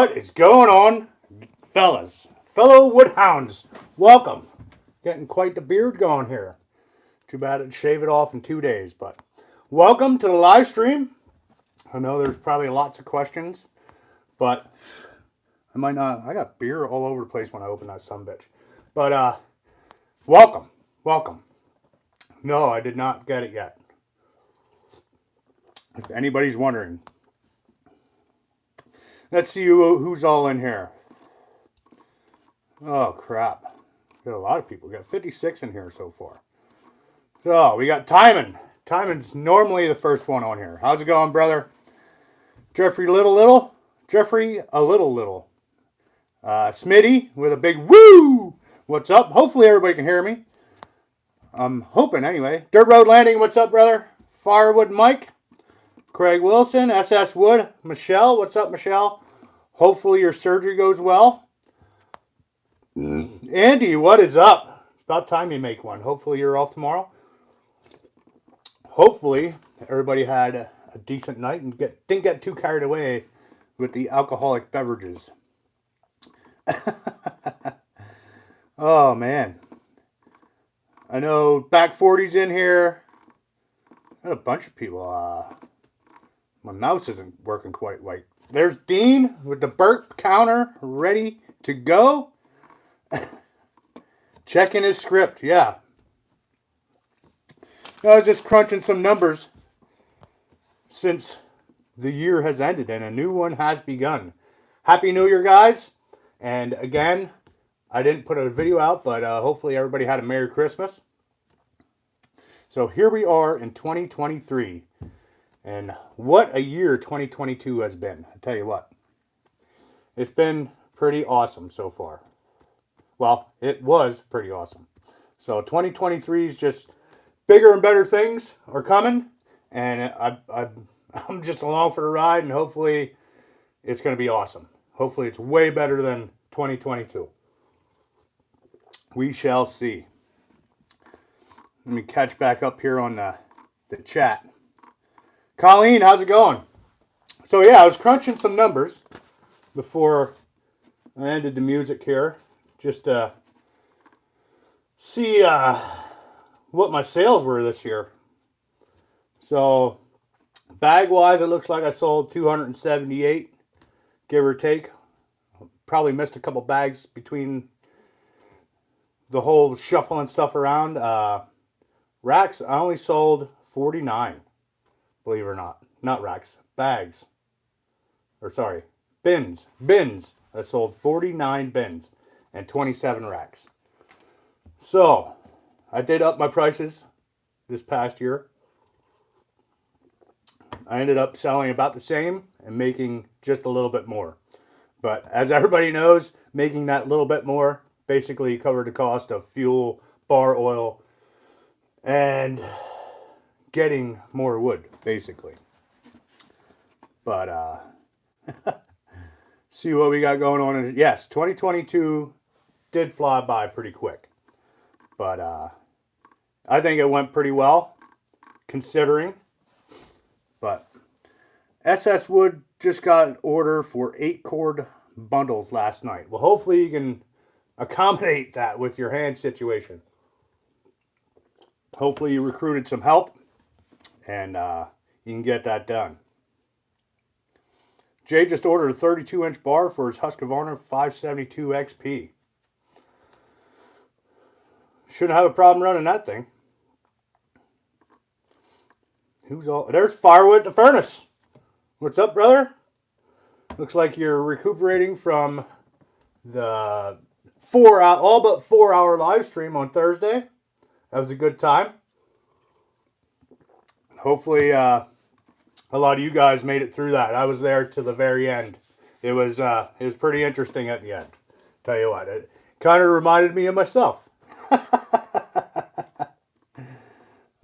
What is going on, fellas? Fellow woodhounds, welcome. Getting quite the beard going here. Too bad I'd shave it off in 2 days, but welcome to the live stream. I know there's probably lots of questions, but I might not. I got beer all over the place when I open that sumbitch. But welcome. No, I did not get it yet. If anybody's wondering. Let's see who's all in here. Oh, crap. Got a lot of people. We got 56 in here so far. So, we got Timon. Timon's normally the first one on here. How's it going, brother? Jeffrey Little. Jeffrey a little. Smitty with a big woo. What's up? Hopefully everybody can hear me. I'm hoping anyway. Dirt Road Landing. What's up, brother? Firewood Mike. Craig Wilson, SS Wood, Michelle, what's up, Michelle? Hopefully your surgery goes well. Andy, what is up? It's about time you make one. Hopefully you're off tomorrow. Hopefully everybody had a decent night and didn't get too carried away with the alcoholic beverages. Oh, man. I know Back 40's in here. Got a bunch of people. My mouse isn't working quite right. There's Dean with the burp counter ready to go. Checking his script, yeah. I was just crunching some numbers since the year has ended and a new one has begun. Happy New Year, guys. And again, I didn't put a video out, but hopefully everybody had a Merry Christmas. So here we are in 2023. And what a year 2022 has been. I tell you what. It's been pretty awesome so far. Well, it was pretty awesome. So 2023 is just bigger and better things are coming. And I'm just along for the ride. And hopefully it's going to be awesome. Hopefully it's way better than 2022. We shall see. Let me catch back up here on the chat. Colleen, how's it going? So yeah, I was crunching some numbers before I ended the music here. Just to see what my sales were this year. So bag-wise, it looks like I sold 278, give or take. Probably missed a couple bags between the whole shuffling stuff around. Racks, I only sold 49. Believe it or not. Not racks. Bags. Or sorry. Bins. I sold 49 bins and 27 racks. So, I did up my prices this past year. I ended up selling about the same and making just a little bit more. But as everybody knows, making that little bit more basically covered the cost of fuel, bar oil, and getting more wood, basically. But, see what we got going on. Yes, 2022 did fly by pretty quick. But, I think it went pretty well, considering. But, SS Wood just got an order for 8-cord bundles last night. Well, hopefully you can accommodate that with your hand situation. Hopefully you recruited some help. And you can get that done. Jay just ordered a 32-inch bar for his Husqvarna 572 XP. Shouldn't have a problem running that thing. There's Firewood the Furnace. What's up, brother? Looks like you're recuperating from the all but 4 hour live stream on Thursday. That was a good time. Hopefully, a lot of you guys made it through that. I was there to the very end. It was pretty interesting at the end. Tell you what, it kind of reminded me of myself.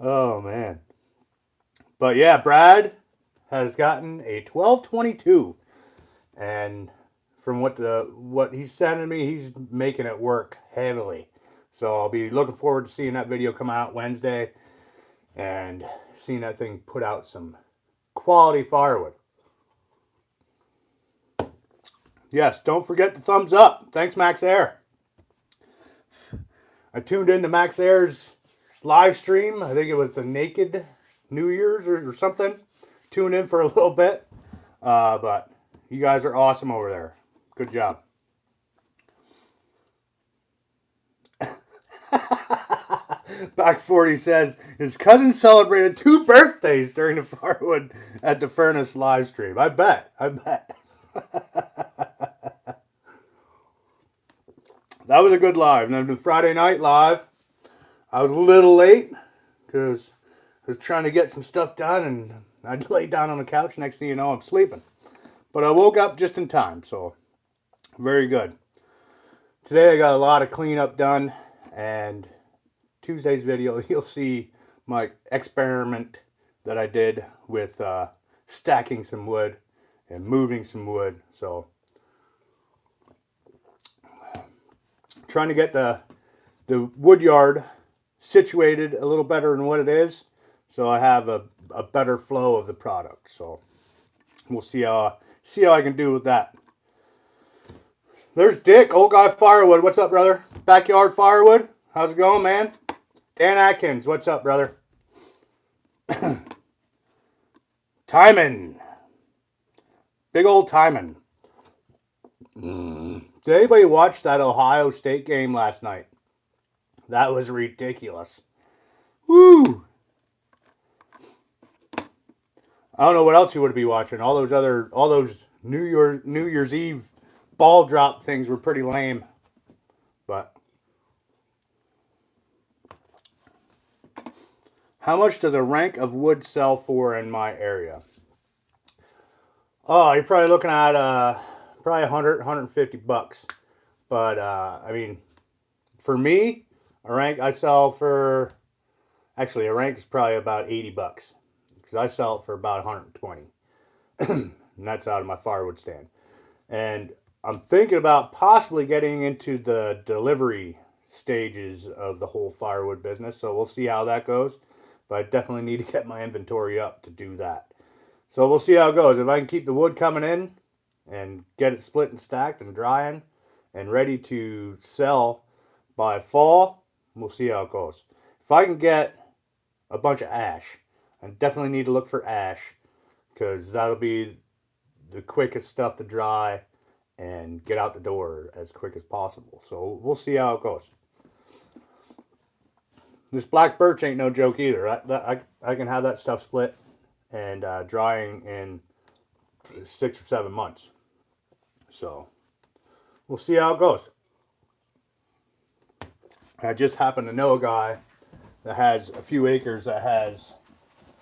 Oh man. But yeah, Brad has gotten a 1222, and from what he's sending me, he's making it work heavily. So I'll be looking forward to seeing that video come out Wednesday. And seeing that thing put out some quality firewood. Yes, don't forget the thumbs up. Thanks, Max Air. I tuned into Max Air's live stream. I think it was the Naked New Year's or something. Tune in for a little bit. But you guys are awesome over there. Good job. Back 40 says his cousin celebrated 2 birthdays during the firewood at the furnace live stream. I bet. That was a good live. And then the Friday night live, I was a little late because I was trying to get some stuff done, and I laid down on the couch. Next thing you know, I'm sleeping. But I woke up just in time, so very good. Today I got a lot of cleanup done, and Tuesday's video, you'll see my experiment that I did with stacking some wood and moving some wood. So trying to get the wood yard situated a little better than what it is, so I have a better flow of the product. So we'll see how I can do with that. There's Dick, Old Guy Firewood. What's up, brother? Backyard Firewood. How's it going, man? Dan Atkins, what's up, brother? Timon. Big old Timon. Did anybody watch that Ohio State game last night? That was ridiculous. Woo! I don't know what else you would be watching. All those New Year's Eve ball drop things were pretty lame. But how much does a rank of wood sell for in my area? Oh, you're probably looking at probably 100, 150 bucks. But I mean, for me, a rank I sell for, actually a rank is probably about 80 bucks. Because I sell it for about 120. And that's out of my firewood stand. And I'm thinking about possibly getting into the delivery stages of the whole firewood business. So we'll see how that goes. But I definitely need to get my inventory up to do that. So we'll see how it goes. If I can keep the wood coming in and get it split and stacked and drying and ready to sell by fall, we'll see how it goes. If I can get a bunch of ash, I definitely need to look for ash, because that'll be the quickest stuff to dry and get out the door as quick as possible. So we'll see how it goes. This black birch ain't no joke either. I can have that stuff split and drying in 6 or 7 months. So we'll see how it goes. I just happen to know a guy that has a few acres that has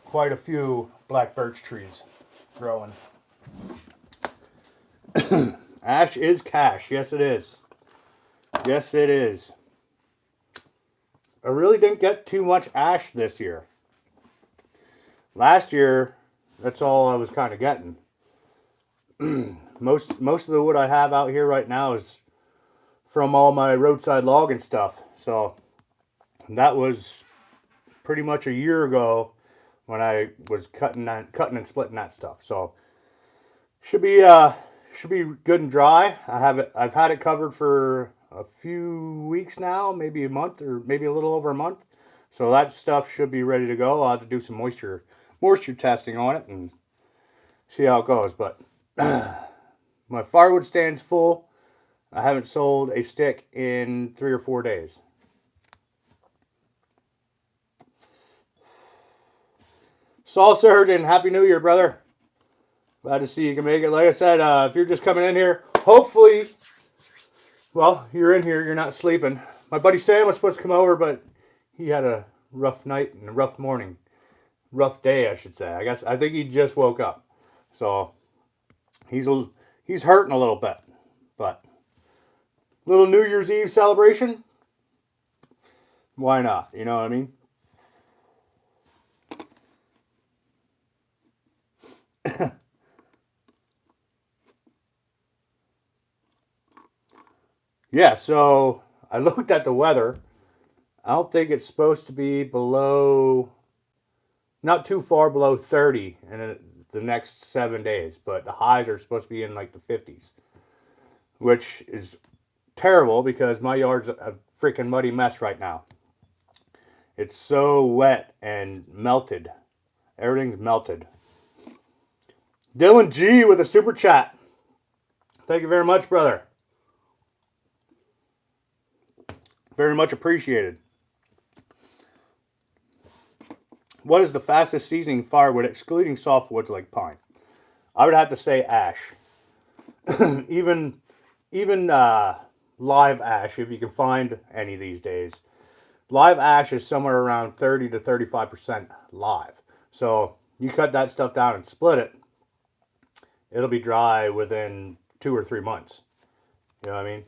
quite a few black birch trees growing. Ash is cash. Yes, it is. Yes, it is. I really didn't get too much ash this year. Last year, that's all I was kind of getting. Most of the wood I have out here right now is from all my roadside logging stuff. So that was pretty much a year ago when I was cutting and splitting that stuff. So should be good and dry. I've had it covered for a few weeks now, maybe a month, or maybe a little over a month. So that stuff should be ready to go. I'll have to do some moisture testing on it and see how it goes. But my firewood stand's full. I haven't sold a stick in 3 or 4 days. Saul Surgeon, Happy New Year, brother. Glad to see you can make it. Like I said, if you're just coming in here, hopefully, well, you're in here, you're not sleeping. My buddy Sam was supposed to come over, but he had a rough night and a rough morning. Rough day, I should say. I think he just woke up. So he's hurting a little bit. But little New Year's Eve celebration, why not? You know what I mean? Yeah, so I looked at the weather. I don't think it's supposed to be below, not too far below 30 in the next 7 days, but the highs are supposed to be in like the 50s. which is terrible because my yard's a freaking muddy mess right now. It's so wet and melted. Everything's melted. Dylan G with a super chat. Thank you very much, brother. Very much appreciated. What is the fastest seasoning firewood excluding softwoods like pine? I would have to say ash. even live ash, if you can find any these days. Live ash is somewhere around 30 to 35% live. So you cut that stuff down and split it, it'll be dry within 2 or 3 months. You know what I mean?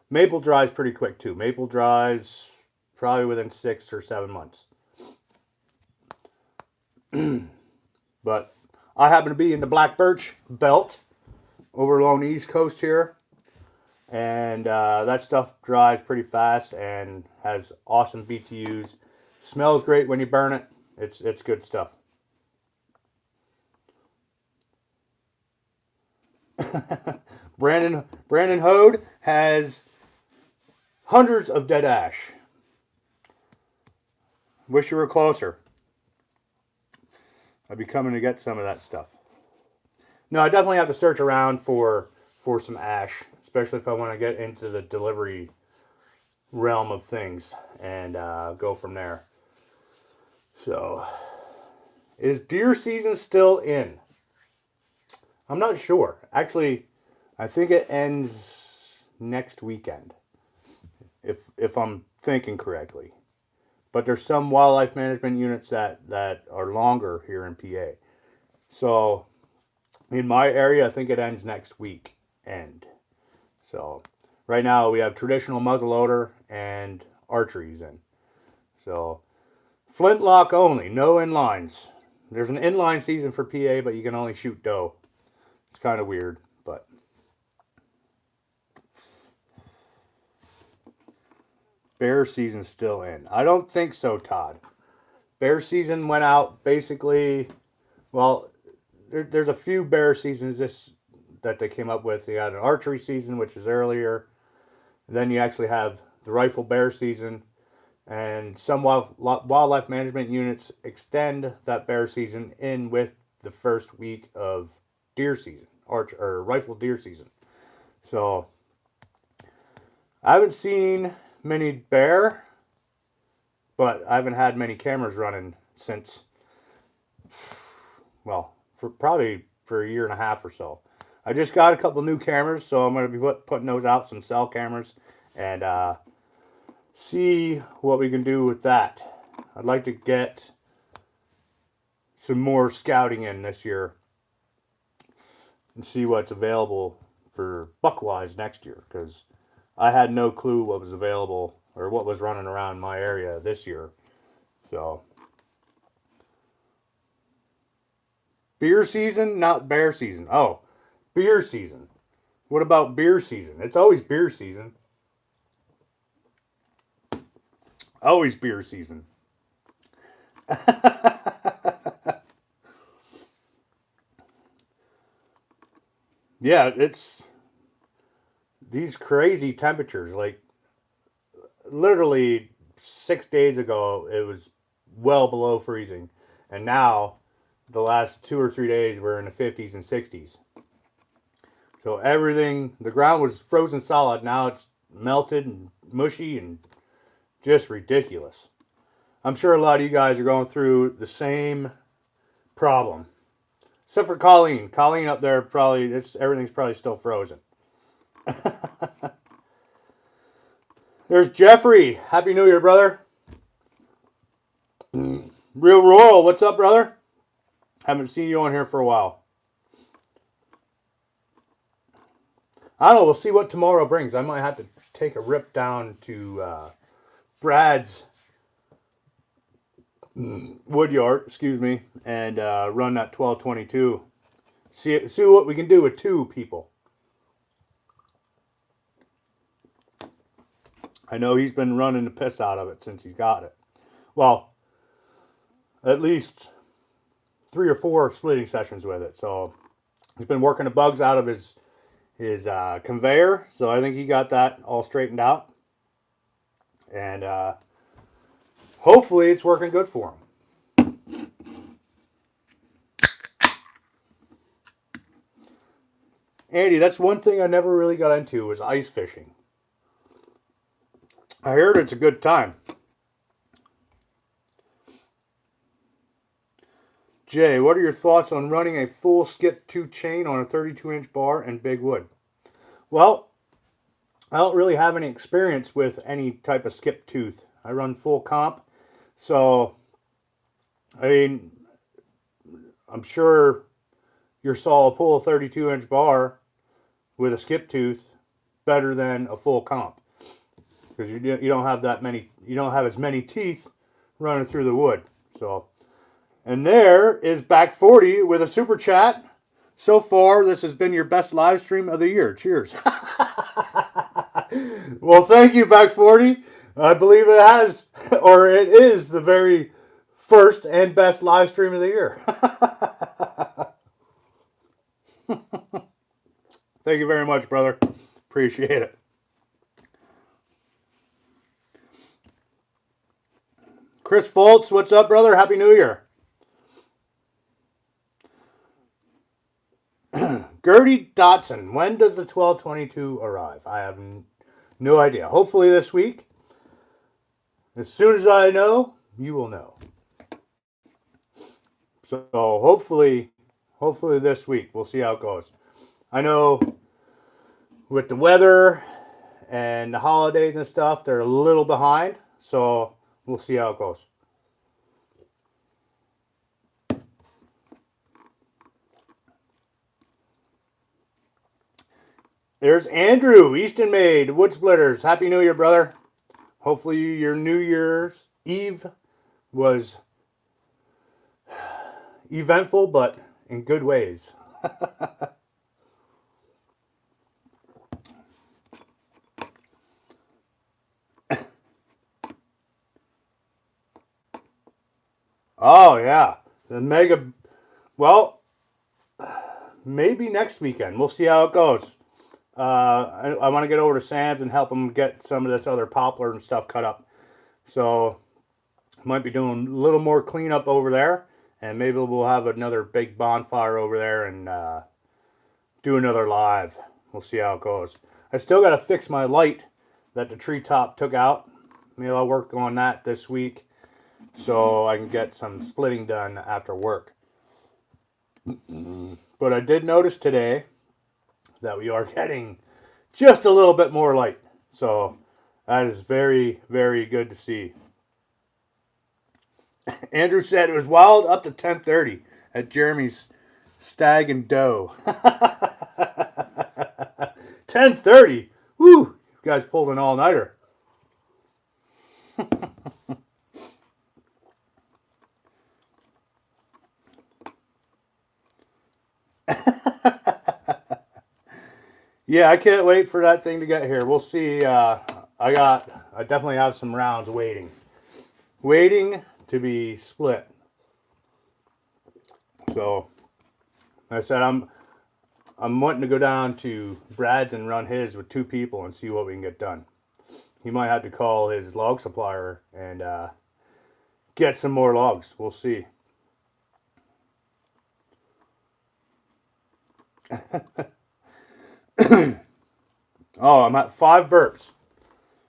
Maple dries pretty quick too. Maple dries probably within 6 or 7 months. But I happen to be in the black birch belt over along the East Coast here. And that stuff dries pretty fast and has awesome BTUs. Smells great when you burn it. It's good stuff. Brandon Hode has hundreds of dead ash. Wish you were closer. I'd be coming to get some of that stuff. No, I definitely have to search around for some ash, especially if I want to get into the delivery realm of things and go from there. So, is deer season still in? I'm not sure. Actually, I think it ends next weekend, if I'm thinking correctly. But there's some wildlife management units that are longer here in PA. So, in my area, I think it ends next week. So, right now we have traditional muzzleloader and archeries in. So, flintlock only, no inlines. There's an inline season for PA, but you can only shoot doe. It's kind of weird, but. Bear season's still in. I don't think so, Todd. Bear season went out basically, well, there's a few bear seasons that they came up with. You got an archery season, which is earlier. Then you actually have the rifle bear season. And some wildlife management units extend that bear season in with the first week of deer season, or rifle deer season. So, I haven't seen many bear, but I haven't had many cameras running since, well, probably for a year and a half or so. I just got a couple new cameras, so I'm going to be putting those out, some cell cameras, and see what we can do with that. I'd like to get some more scouting in this year and see what's available for buck-wise next year, because I had no clue what was available or what was running around my area this year. So, beer season, not bear season. Oh, beer season. What about beer season? It's always beer season. Always beer season. Yeah, it's these crazy temperatures. Like, literally 6 days ago, it was well below freezing. And now, the last 2 or 3 days, we're in the 50s and 60s. So everything, the ground was frozen solid. Now it's melted and mushy and just ridiculous. I'm sure a lot of you guys are going through the same problem. Except for Colleen. Colleen up there, probably, everything's probably still frozen. There's Jeffrey. Happy New Year, brother. Real Royal, what's up, brother? Haven't seen you on here for a while. I don't know, we'll see what tomorrow brings. I might have to take a rip down to Brad's woodyard, and run that 1222. See what we can do with 2 people. I know he's been running the piss out of it since he's got it. Well, at least 3 or 4 splitting sessions with it. So He's been working the bugs out of his conveyor, so I think he got that all straightened out. And hopefully it's working good for him. Andy, that's one thing I never really got into was ice fishing. I heard it's a good time. Jay, what are your thoughts on running a full skip 2 chain on a 32-inch bar and big wood? Well, I don't really have any experience with any type of skip tooth. I run full comp. So, I mean, I'm sure your saw will pull a 32-inch bar with a skip tooth better than a full comp. Because you don't have that many, you don't have as many teeth running through the wood. So, and there is Back 40 with a super chat. So far, this has been your best live stream of the year. Cheers. Well, thank you, Back 40. I believe it has, or it is, the very first and best live stream of the year. Thank you very much, brother. Appreciate it. Chris Foltz, what's up, brother? Happy New Year. Gertie Dotson, when does the 1222 arrive? I have no idea. Hopefully this week. As soon as I know, you will know. So hopefully this week. We'll see how it goes. I know with the weather and the holidays and stuff, they're a little behind. So we'll see how it goes. There's Andrew, Easton Made, Wood Splitters. Happy New Year, brother. Hopefully your New Year's Eve was eventful, but in good ways. Oh, yeah. The mega, well, maybe next weekend. We'll see how it goes. I want to get over to Sam's and help him get some of this other poplar and stuff cut up. So, might be doing a little more cleanup over there. And maybe we'll have another big bonfire over there and do another live. We'll see how it goes. I still got to fix my light that the treetop took out. Maybe I'll work on that this week so I can get some splitting done after work. But I did notice today that we are getting just a little bit more light. So that is very, very good to see. Andrew said it was wild up to 10:30 at Jeremy's Stag and Doe. 10:30? Woo! You guys pulled an all-nighter. Yeah, I can't wait for that thing to get here. We'll see. I definitely have some rounds waiting to be split. So, like I said, I'm wanting to go down to Brad's and run his with 2 people and see what we can get done. He might have to call his log supplier and get some more logs. We'll see. Oh, I'm at 5 burps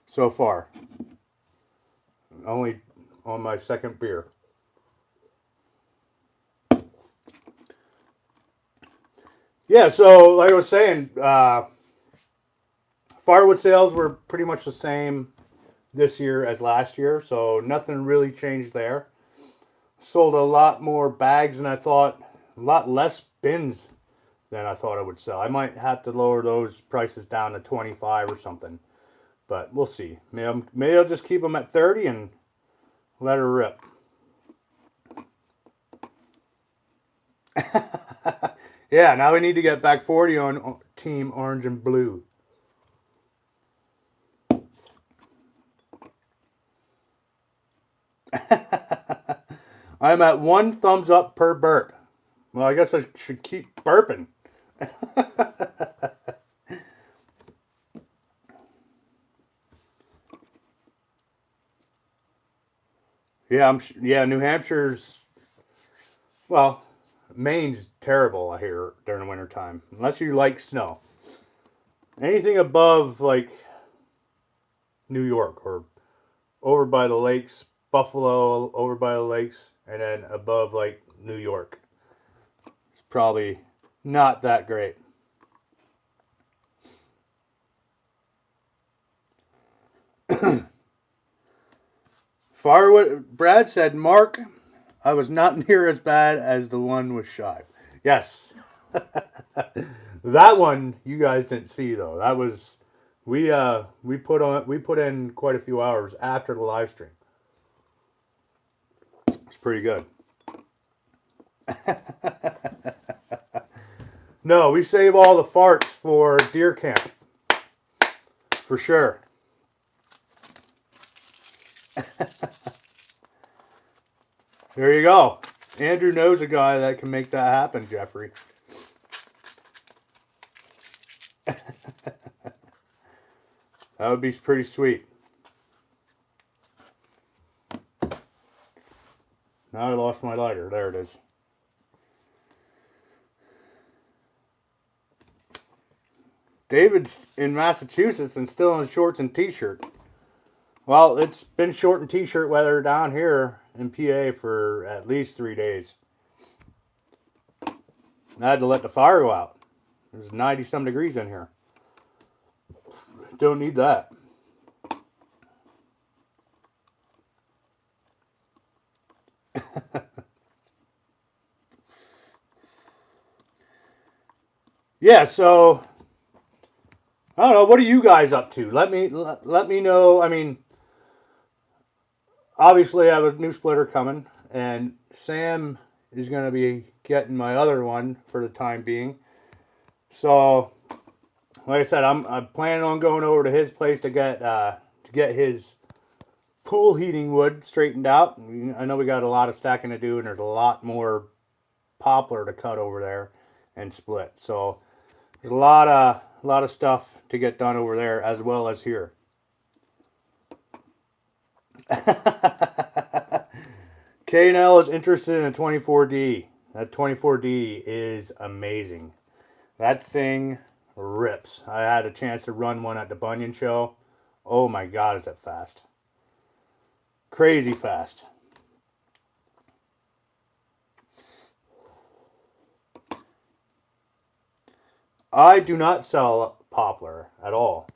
so far. Only on my second beer. Yeah, so like I was saying, firewood sales were pretty much the same this year as last year, so nothing really changed there. Sold a lot more bags than I thought, a lot less bins than I thought I would sell. I might have to lower those prices down to 25 or something, but we'll see. Maybe I'll just keep them at 30 and let her rip. Yeah, now we need to get Back 40 on Team Orange and Blue. I'm at 1 thumbs up per burp. Well, I guess I should keep burping. Yeah, yeah, New Hampshire's, well, Maine's terrible, I hear, during the wintertime. Unless you like snow. Anything above, like, New York or over by the lakes, Buffalo, over by the lakes, and then above, like, New York. It's probably not that great. Firewood, Brad said, Mark, I was not near as bad as the one with Shive. Yes. That one you guys didn't see though. That was we put in quite a few hours after the live stream. It's pretty good. No, we save all the farts for deer camp. For sure. There you go. Andrew knows a guy that can make that happen, Jeffrey. That would be pretty sweet. Now I lost my lighter. There it is. David's in Massachusetts and still in shorts and t-shirt. Well, it's been short and t-shirt weather down here in PA for at least 3 days. I had to let the fire go out. There's 90 some degrees in here. Don't need that. Yeah, so I don't know. What are you guys up to? Let me know. I mean, obviously I have a new splitter coming, and Sam is going to be getting my other one for the time being. So, like I said, I'm planning on going over to his place to get his pool heating wood straightened out. I know we got a lot of stacking to do, and there's a lot more poplar to cut over there and split. So there's a lot of stuff to get done over there as well as here. K&L is interested in a 24D. That 24D is amazing. That thing rips. I had a chance to run one at the Bunyan show. Oh my God, is it fast. Crazy fast. I do not sell poplar at all.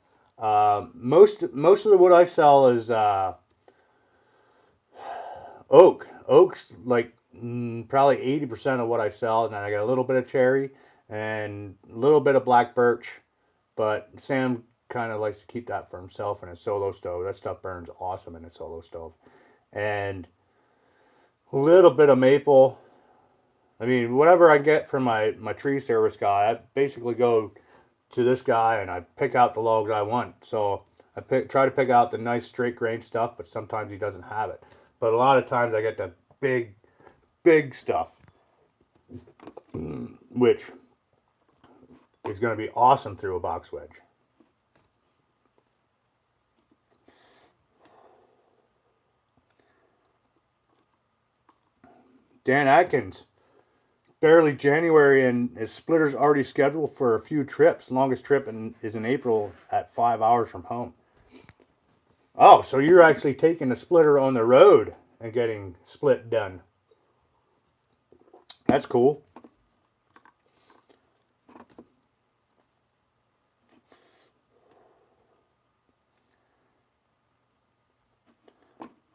Most of the wood I sell is oak. Oak's like probably 80% of what I sell, and then I got a little bit of cherry and a little bit of black birch. But Sam kind of likes to keep that for himself in his solo stove. That stuff burns awesome in a solo stove. And a little bit of maple. I mean, whatever I get from my tree service guy, I basically go to this guy and I pick out the logs I want. So I try to pick out the nice straight grain stuff, but sometimes he doesn't have it. But a lot of times I get the big stuff, which is going to be awesome through a box wedge. Dan Atkins, barely January, and his splitter's already scheduled for a few trips. Longest trip is in April at 5 hours from home. Oh, so you're actually taking the splitter on the road and getting split done. That's cool.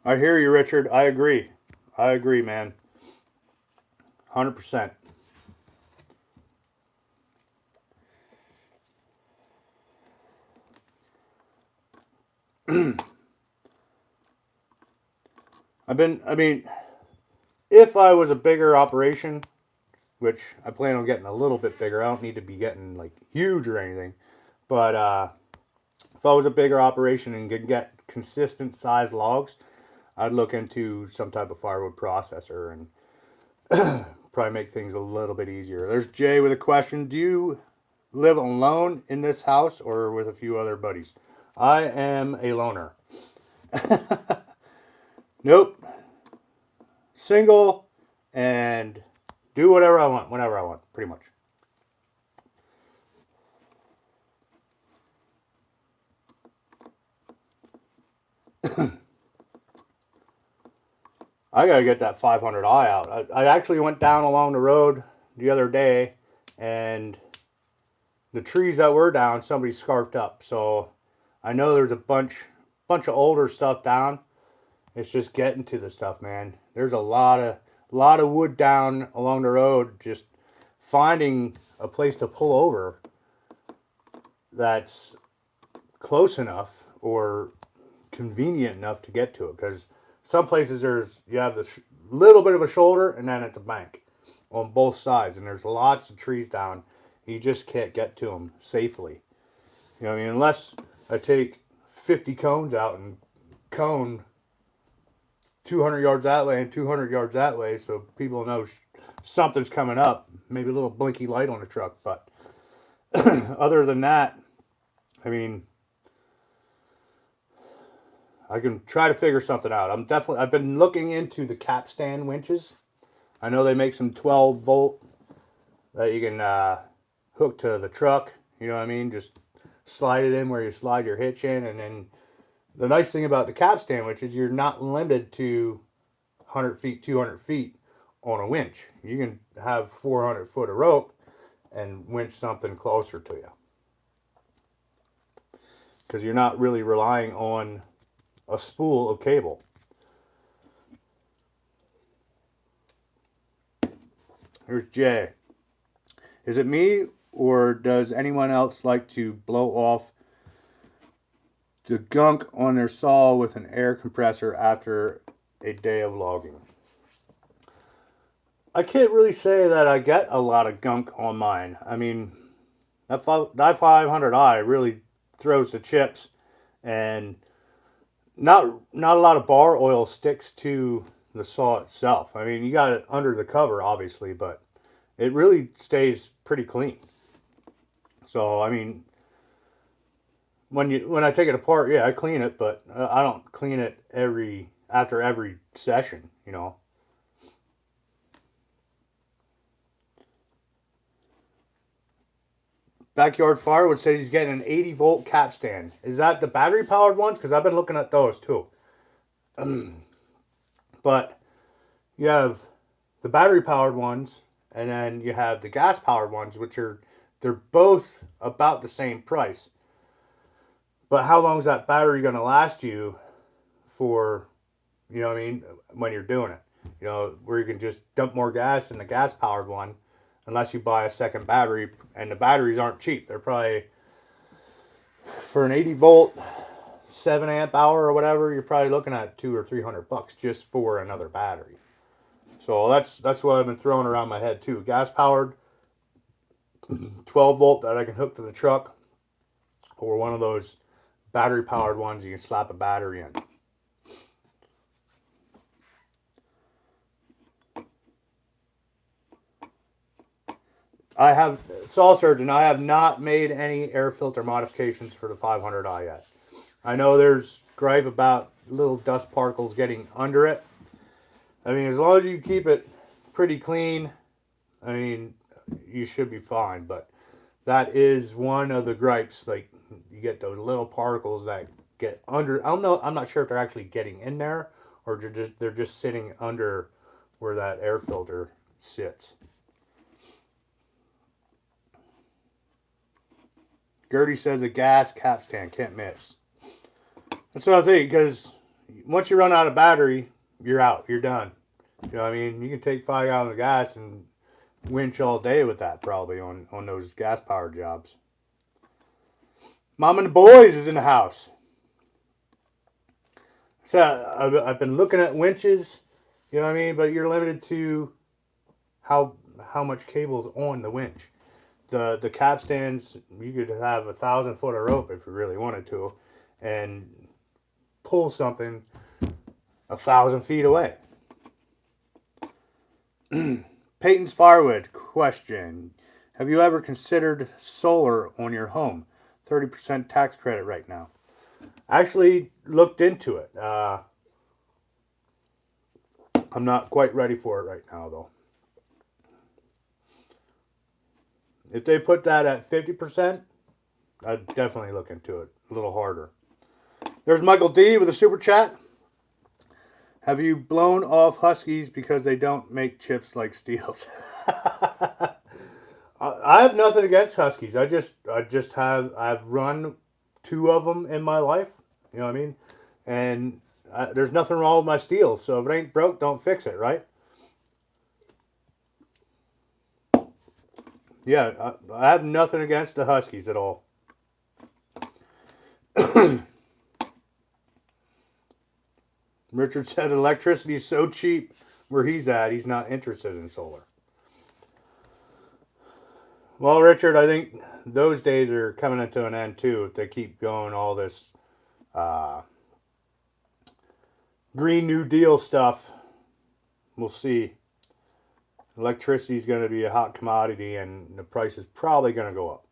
I hear you, Richard. I agree. I agree, man. 100%. I mean, if I was a bigger operation, which I plan on getting a little bit bigger, I don't need to be getting like huge or anything, but if I was a bigger operation and could get consistent size logs, I'd look into some type of firewood processor and probably make things a little bit easier. There's Jay with a question. Do you live alone in this house or with a few other buddies? I am a loner. Nope. Single and do whatever I want, whenever I want, pretty much. I gotta get that 500i out. I actually went down along the road the other day, and the trees that were down, somebody scarfed up. So I know there's a bunch of older stuff down. It's just getting to the stuff, man. There's a lot of wood down along the road. Just finding a place to pull over that's close enough or convenient enough to get to it, because some places you have this little bit of a shoulder and then it's a bank on both sides, and there's lots of trees down. You just can't get to them safely. You know what I mean? Unless I take 50 cones out and cone 200 yards that way and 200 yards that way, so people know something's coming up. Maybe a little blinky light on the truck, but other than that, I mean, I can try to figure something out. I've been looking into the capstan winches. I know they make some 12 volt that you can hook to the truck. You know what I mean? Just slide it in where you slide your hitch in, and then the nice thing about the capstan winch is you're not limited to 100 feet, 200 feet on a winch. You can have 400 foot of rope and winch something closer to you, because you're not really relying on a spool of cable. Here's Jay. Is it me, or does anyone else like to blow off the gunk on their saw with an air compressor after a day of logging? I can't really say that I get a lot of gunk on mine. I mean, that 500i really throws the chips, and not a lot of bar oil sticks to the saw itself. I mean, you got it under the cover, obviously, but it really stays pretty clean. So, I mean, when I take it apart, yeah, I clean it, but I don't clean it after every session, you know. Backyard Firewood says he's getting an 80 volt capstan. Is that the battery powered ones? Because I've been looking at those too. But you have the battery powered ones, and then you have the gas powered ones, which they're both about the same price. But how long is that battery going to last you for, you know what I mean, when you're doing it? You know, where you can just dump more gas in the gas powered one, unless you buy a second battery, and the batteries aren't cheap. They're probably, for an 80 volt 7 amp hour or whatever, you're probably looking at $200 or $300 just for another battery. So that's what I've been throwing around my head too. Gas powered 12 volt that I can hook to the truck, or one of those battery powered ones you can slap a battery in. I have, Saw Surgeon, I have not made any air filter modifications for the 500i yet. I know there's gripe about little dust particles getting under it. I mean, as long as you keep it pretty clean, I mean, you should be fine. But that is one of the gripes. Like, you get those little particles that get under. I don't know. I'm not sure if they're actually getting in there, or they're just sitting under where that air filter sits. Gertie says a gas capstan, can't miss. That's what I'm thinking, because once you run out of battery, you're out. You're done. You know what I mean? You can take 5 gallons of gas and winch all day with that, probably, on those gas-powered jobs. Mom and the boys is in the house. So I've been looking at winches, you know what I mean? But you're limited to how much cable's on the winch. The capstans, you could have 1,000 foot of rope if you really wanted to, and pull something 1,000 feet away. Peyton's Firewood question. Have you ever considered solar on your home? 30% tax credit right now. Actually looked into it. I'm not quite ready for it right now, though. If they put that at 50%, I'd definitely look into it a little harder. There's Michael D with a super chat. Have you blown off Huskies because they don't make chips like STIHLs? I have nothing against Huskies. I've run 2 of them in my life. You know what I mean? And there's nothing wrong with my STIHL. So if it ain't broke, don't fix it, right? Yeah, I have nothing against the Huskies at all. Richard said electricity is so cheap where he's at, he's not interested in solar. Well, Richard, I think those days are coming into an end too if they keep going all this Green New Deal stuff. We'll see. Electricity is going to be a hot commodity and the price is probably going to go up.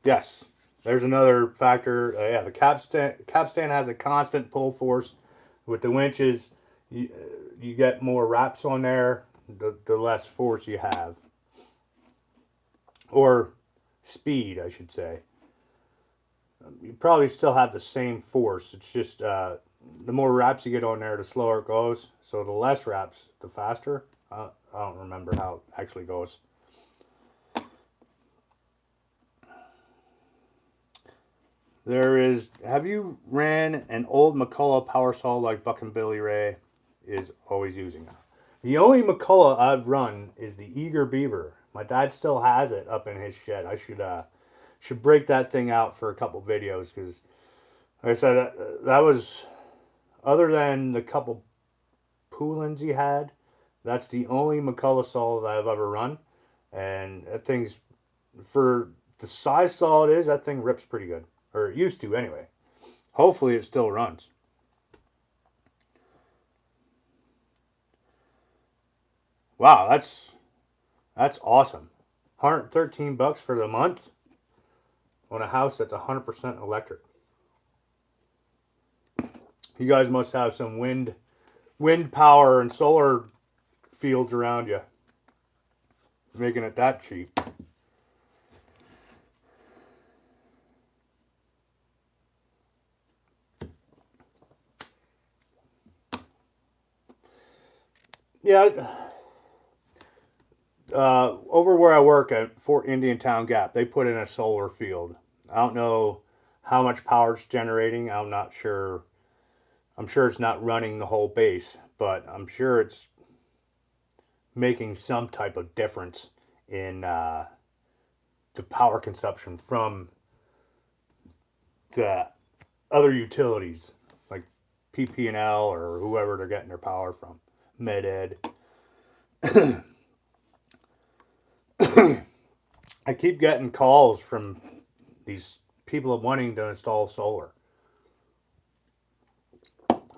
Yes, there's another factor. Yeah, the capstan has a constant pull force. With the winches, you get more wraps on there, the less force you have. Or speed, I should say. You probably still have the same force. It's just the more wraps you get on there, the slower it goes. So the less wraps, the faster. I don't remember how it actually goes. Have you ran an old McCullough power saw like Buck and Billy Ray is always using? The only McCullough I've run is the Eager Beaver. My dad still has it up in his shed. I should break that thing out for a couple videos because, like I said, that was, other than the couple Poolins he had, that's the only McCullough saw that I've ever run. And that thing's, for the size saw it is, that thing rips pretty good. Or it used to anyway. Hopefully it still runs. Wow, that's awesome. $113 for the month on a house that's 100% electric. You guys must have some wind power and solar fields around you, making it that cheap. Yeah, over where I work at Fort Indian Town Gap, they put in a solar field. I don't know how much power it's generating. I'm not sure. I'm sure it's not running the whole base, but I'm sure it's making some type of difference in the power consumption from the other utilities like PP&L or whoever they're getting their power from. Med-Ed. I keep getting calls from these people wanting to install solar.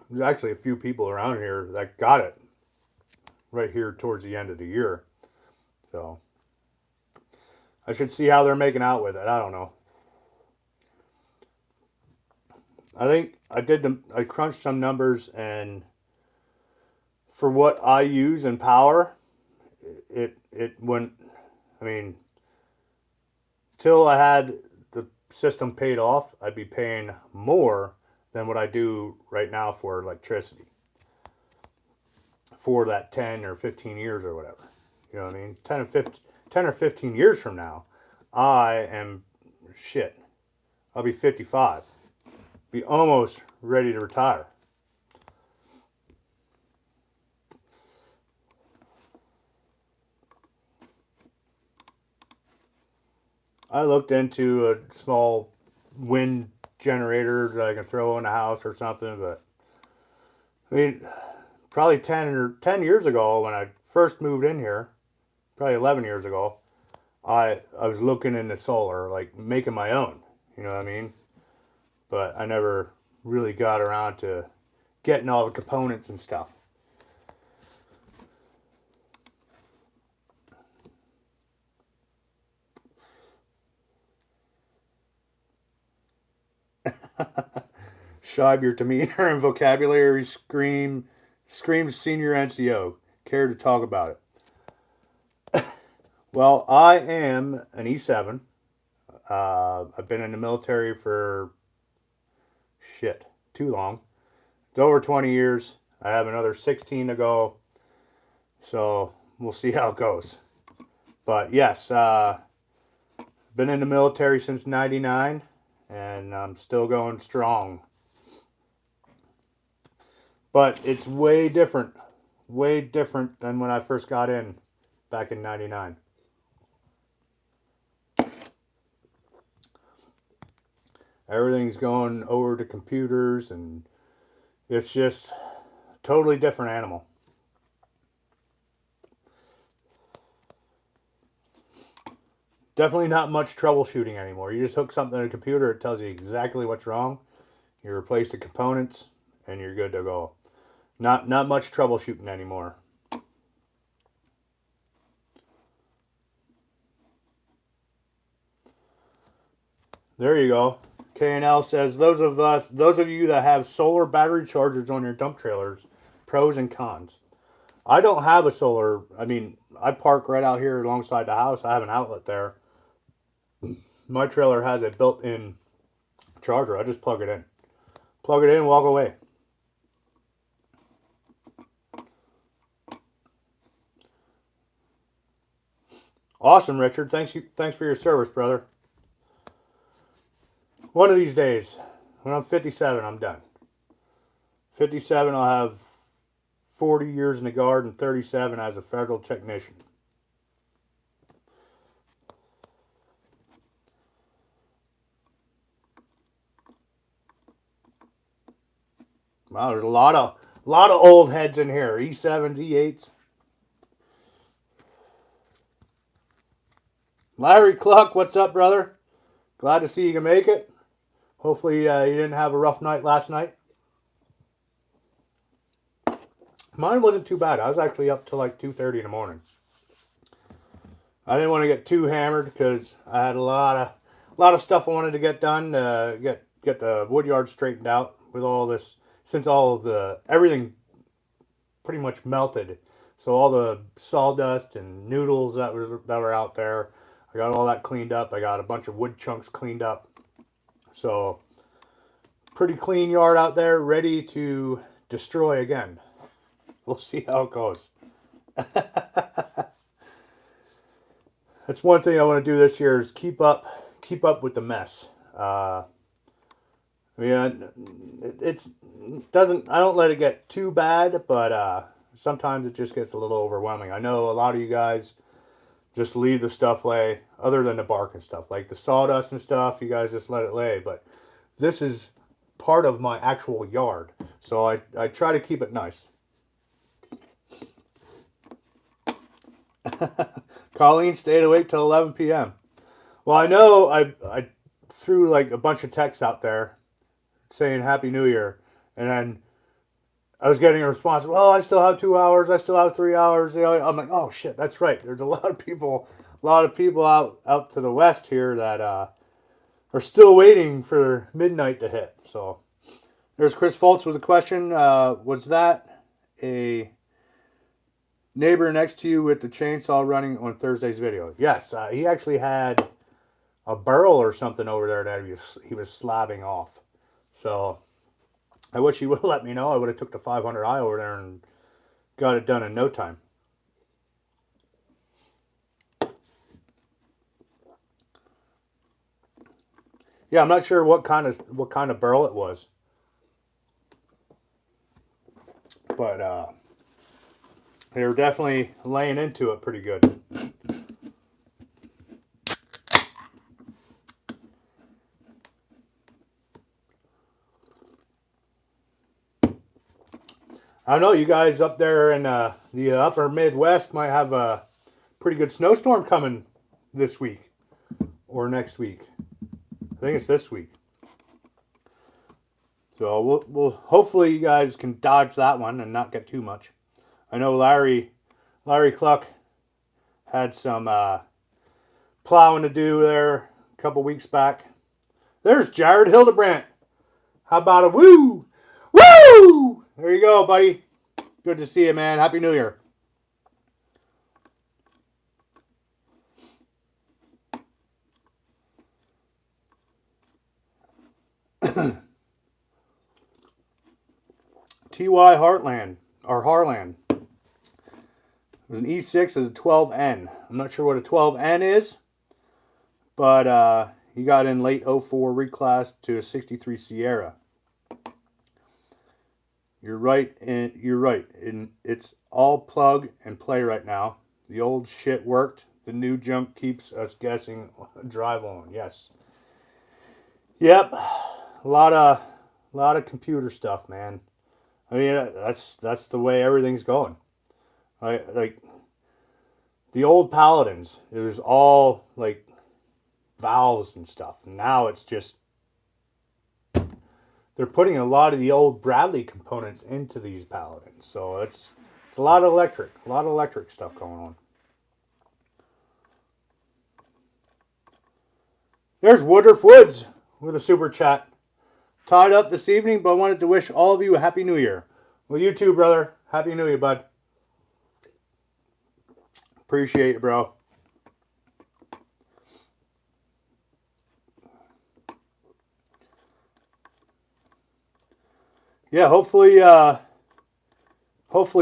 There's actually a few people around here that got it right here towards the end of the year. So I should see how they're making out with it. I don't know. I think I crunched some numbers, and for what I use in power, it wouldn't, I mean, till I had the system paid off, I'd be paying more than what I do right now for electricity for that 10 or 15 years or whatever. You know what I mean? 10 or 15 years from now, I'll be 55. Be almost ready to retire. I looked into a small wind generator that I can throw in the house or something, but I mean, probably 10 years ago when I first moved in here, probably 11 years ago, I was looking into solar, like making my own, you know what I mean? But I never really got around to getting all the components and stuff. Shibe, your demeanor and vocabulary screams senior NCO. Care to talk about it? Well, I am an E7. I've been in the military for too long. It's over 20 years. I have another 16 to go. So we'll see how it goes. But yes, been in the military since '99, and I'm still going strong. But it's way different than when I first got in back in '99. Everything's going over to computers, and it's just a totally different animal. Definitely not much troubleshooting anymore. You just hook something to a computer, it tells you exactly what's wrong. You replace the components, and you're good to go. Not much troubleshooting anymore. There you go. K&L says, those of you that have solar battery chargers on your dump trailers, pros and cons. I don't have a solar. I mean, I park right out here alongside the house. I have an outlet there. My trailer has a built-in charger. I just plug it in. Plug it in, walk away. Awesome, Richard. Thanks for your service, brother. One of these days, when I'm 57, I'm done. 57, I'll have 40 years in the Guard and 37 as a federal technician. Wow, there's a lot of old heads in here. E7s, E8s. Larry Cluck, what's up, brother? Glad to see you can make it. Hopefully you didn't have a rough night last night. Mine wasn't too bad. I was actually up till like 2:30 in the morning. I didn't want to get too hammered because I had a lot of stuff I wanted to get done. Get the wood yard straightened out with all this, since all of everything pretty much melted. So all the sawdust and noodles that were out there, I got all that cleaned up. I got a bunch of wood chunks cleaned up. So pretty clean yard out there, ready to destroy again. We'll see how it goes. That's one thing I want to do this year is keep up with the mess. I mean, I don't let it get too bad, but sometimes it just gets a little overwhelming. I know a lot of you guys just leave the stuff lay, other than the bark and stuff. Like the sawdust and stuff, you guys just let it lay. But this is part of my actual yard, so I try to keep it nice. Colleen stayed awake till 11 p.m. Well, I know I threw like a bunch of texts out there saying Happy New Year, and then I was getting a response. Well, I still have 2 hours. I still have 3 hours. You know, I'm like, oh shit, that's right. There's a lot of people out to the west here that are still waiting for midnight to hit. So there's Chris Foltz with a question. Was that a neighbor next to you with the chainsaw running on Thursday's video? Yes, he actually had a burl or something over there that he was slabbing off. So I wish he would have let me know. I would have took the 500i over there and got it done in no time. Yeah, I'm not sure what kind of burl it was, but they were definitely laying into it pretty good. I don't know, you guys up there in the upper Midwest might have a pretty good snowstorm coming this week or next week. I think it's this week. So we'll hopefully you guys can dodge that one and not get too much. I know Larry Cluck had some plowing to do there a couple weeks back. There's Jared Hildebrandt. How about a woo? Woo! There you go, buddy. Good to see you, man. Happy New Year. TY Heartland, or Harland. It was an E6 as a 12N. I'm not sure what a 12N is, but he got in late 04 reclassed to a 63 Sierra. You're right. It's all plug and play right now. The old shit worked. The new junk keeps us guessing. Drive on. Yes. Yep. A lot of computer stuff, man. I mean, that's the way everything's going. Like the old Paladins, it was all like valves and stuff. Now it's just they're putting a lot of the old Bradley components into these Paladins. So it's a lot of electric stuff going on. There's Woodruff Woods with a super chat. Tied up this evening, but I wanted to wish all of you a Happy New Year. Well, you too, brother. Happy New Year, bud. Appreciate it, bro. Yeah, hopefully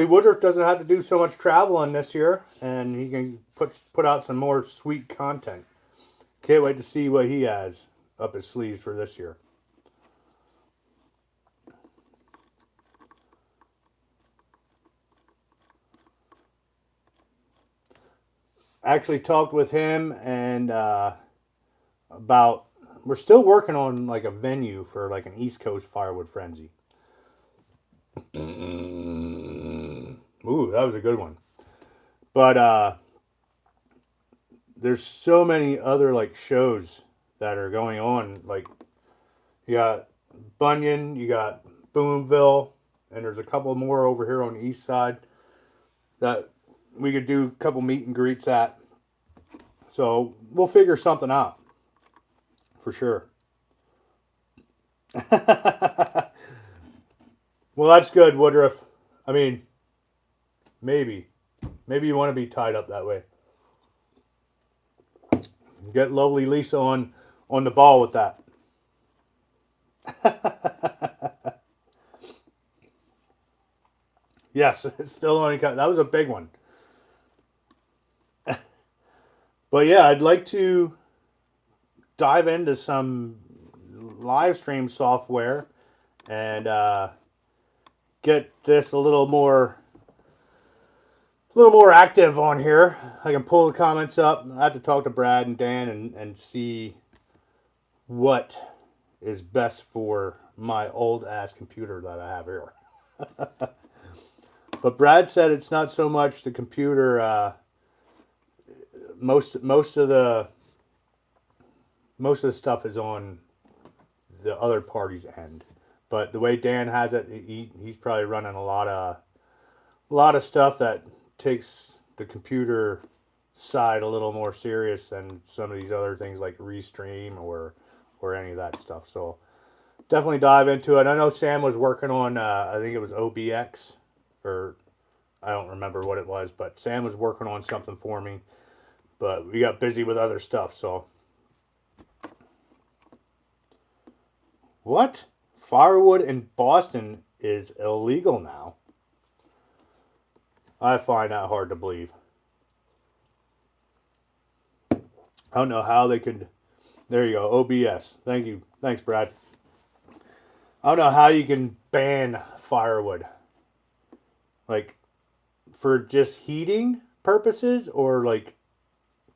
Woodruff doesn't have to do so much traveling this year, and he can put out some more sweet content. Can't wait to see what he has up his sleeves for this year. Actually talked with him and about we're still working on like a venue for like an East Coast firewood frenzy. Ooh, that was a good one. But there's so many other like shows that are going on. Like you got Bunyan, you got Boomville, and there's a couple more over here on the east side that we could do a couple meet and greets at. So we'll figure something out for sure. Well, that's good, Woodruff. I mean, maybe you want to be tied up that way. Get lovely Lisa on the ball with that. Yes, it's still only that was a big one. But yeah, I'd like to dive into some live stream software and get this a little more active on here. I can pull the comments up. I have to talk to Brad and Dan and see what is best for my old ass computer that I have here. But Brad said it's not so much the computer. Most of the stuff is on the other party's end, but the way Dan has it, he's probably running a lot of stuff that takes the computer side a little more serious than some of these other things like Restream or any of that stuff. So definitely dive into it. I know Sam was working on I think it was OBX, or I don't remember what it was, but Sam was working on something for me. But we got busy with other stuff, so. What? Firewood in Boston is illegal now? I find that hard to believe. I don't know how they could. There you go, OBS. Thank you. Thanks, Brad. I don't know how you can ban firewood. Like, for just heating purposes or like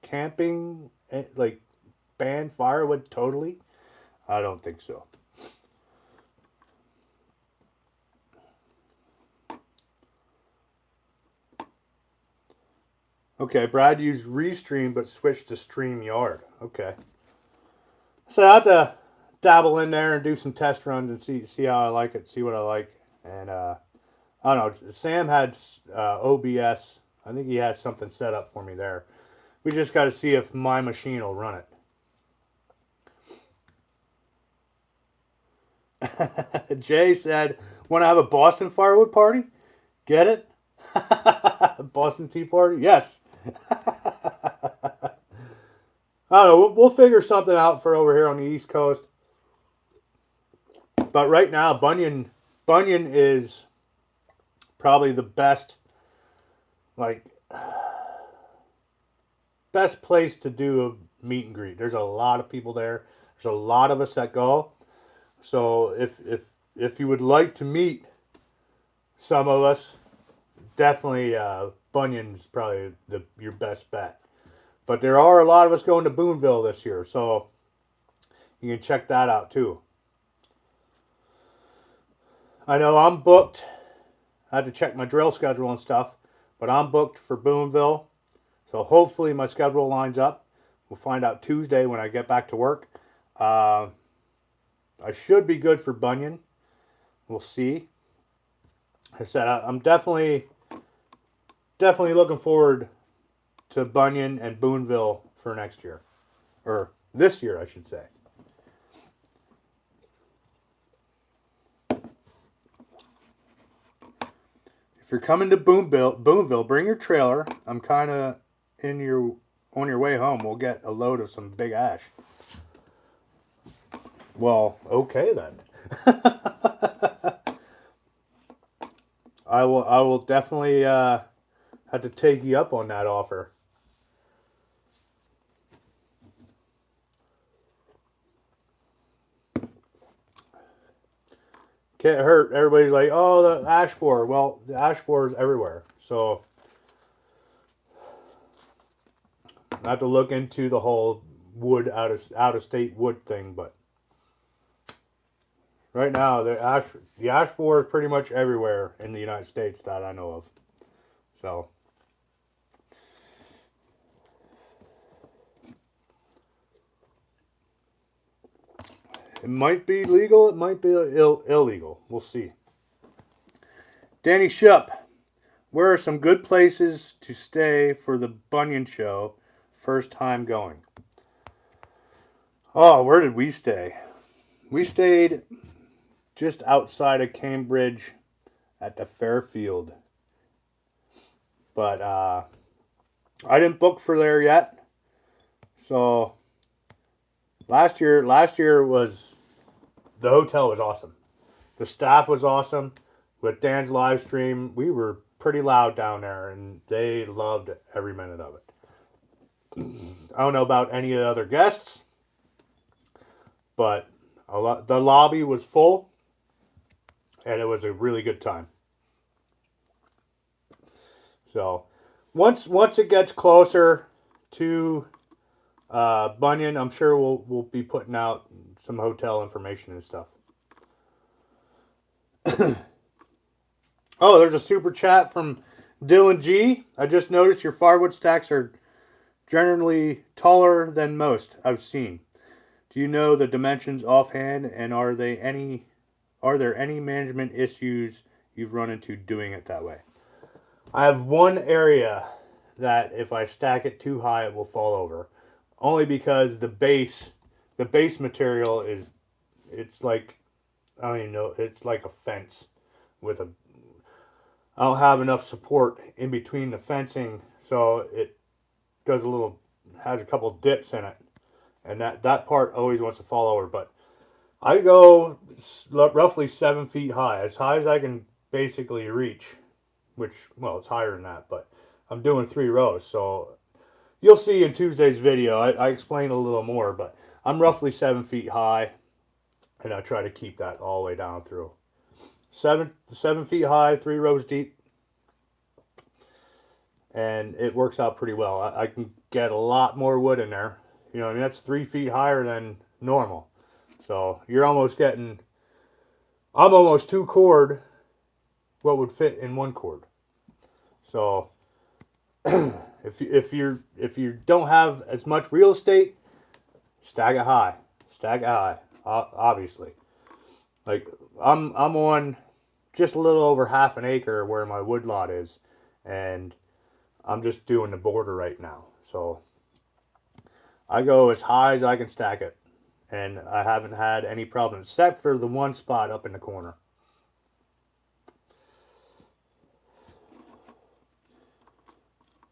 camping, like ban firewood totally? I don't think so. Okay, Brad used Restream but switched to StreamYard. Okay. So I have to dabble in there and do some test runs and see how I like it, see what I like. And I don't know. Sam had OBS. I think he has something set up for me there. We just got to see if my machine will run it. Jay said, "Want to have a Boston firewood party? Get it? Boston Tea Party? Yes." I don't know. We'll figure something out for over here on the East Coast. But right now, Bunyan is probably the best, like, best place to do a meet and greet. There's a lot of people there. There's a lot of us that go. So if you would like to meet some of us, definitely Bunyan's probably your best bet. But there are a lot of us going to Boonville this year, so you can check that out too. I know I'm booked. I had to check my drill schedule and stuff, but I'm booked for Boonville. So hopefully my schedule lines up. We'll find out Tuesday when I get back to work. I should be good for Bunyan. We'll see. Like I said, I'm definitely looking forward to Bunyan and Boonville for next year. Or this year, I should say. If you're coming to Boonville, bring your trailer. I'm kind of on your way home. We'll get a load of some big ash. Well, okay then. I will definitely have to take you up on that offer. Get hurt. Everybody's like, oh, the ash borer. Well, the ash borer is everywhere. So I have to look into the whole wood out of state wood thing, but right now the ash borer is pretty much everywhere in the United States that I know of. So it might be legal, it might be illegal. We'll see. Danny Shupp, where are some good places to stay for the Bunyan show? First time going. Oh, where did we stay? We stayed just outside of Cambridge at the Fairfield. But I didn't book for there yet. So last year was, the hotel was awesome. The staff was awesome. With Dan's live stream, we were pretty loud down there, and they loved every minute of it. I don't know about any of the other guests, but the lobby was full, and it was a really good time. So once it gets closer to Bunyan, I'm sure we'll be putting out some hotel information and stuff. Oh, there's a super chat from Dylan G. I just noticed your firewood stacks are generally taller than most I've seen. Do you know the dimensions offhand, and are there any management issues you've run into doing it that way? I have one area that if I stack it too high, it will fall over. Only because the base material it's like, I don't even know, it's like a fence with I don't have enough support in between the fencing, so it has a couple dips in it, and that part always wants to fall over. But I go roughly 7 feet high as I can basically reach, which, well, it's higher than that, but I'm doing 3 rows, so you'll see in Tuesday's video, I explain a little more, but I'm roughly 7 feet high, and I try to keep that all the way down through. 7 feet high, 3 rows deep, and it works out pretty well. I can get a lot more wood in there. You know, I mean, that's 3 feet higher than normal. So you're almost getting, I'm almost 2 cord what would fit in 1 cord. So if you don't have as much real estate, stack it high. Stack it high. obviously. Like, I'm on just a little over half an acre where my woodlot is, and I'm just doing the border right now. So I go as high as I can stack it, and I haven't had any problems except for the one spot up in the corner.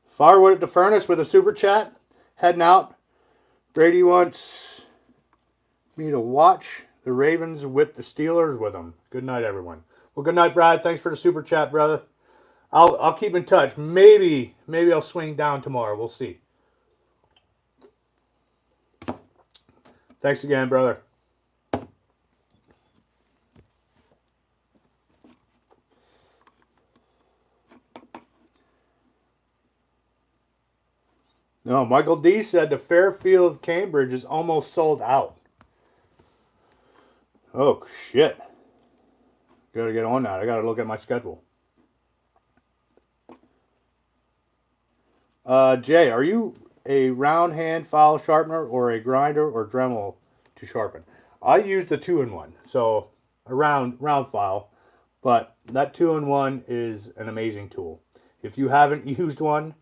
Firewood at the furnace with a super chat. Heading out. Brady wants me to watch the Ravens whip the Steelers with them. Good night, everyone. Well, good night, Brad. Thanks for the super chat, brother. I'll keep in touch. Maybe I'll swing down tomorrow. We'll see. Thanks again, brother. No, Michael D said the Fairfield Cambridge is almost sold out. Oh, shit. Gotta get on that. I gotta look at my schedule. Jay, are you a round hand file sharpener or a grinder or Dremel to sharpen? I use the 2-in-1, so a round file, but that 2-in-1 is an amazing tool. If you haven't used one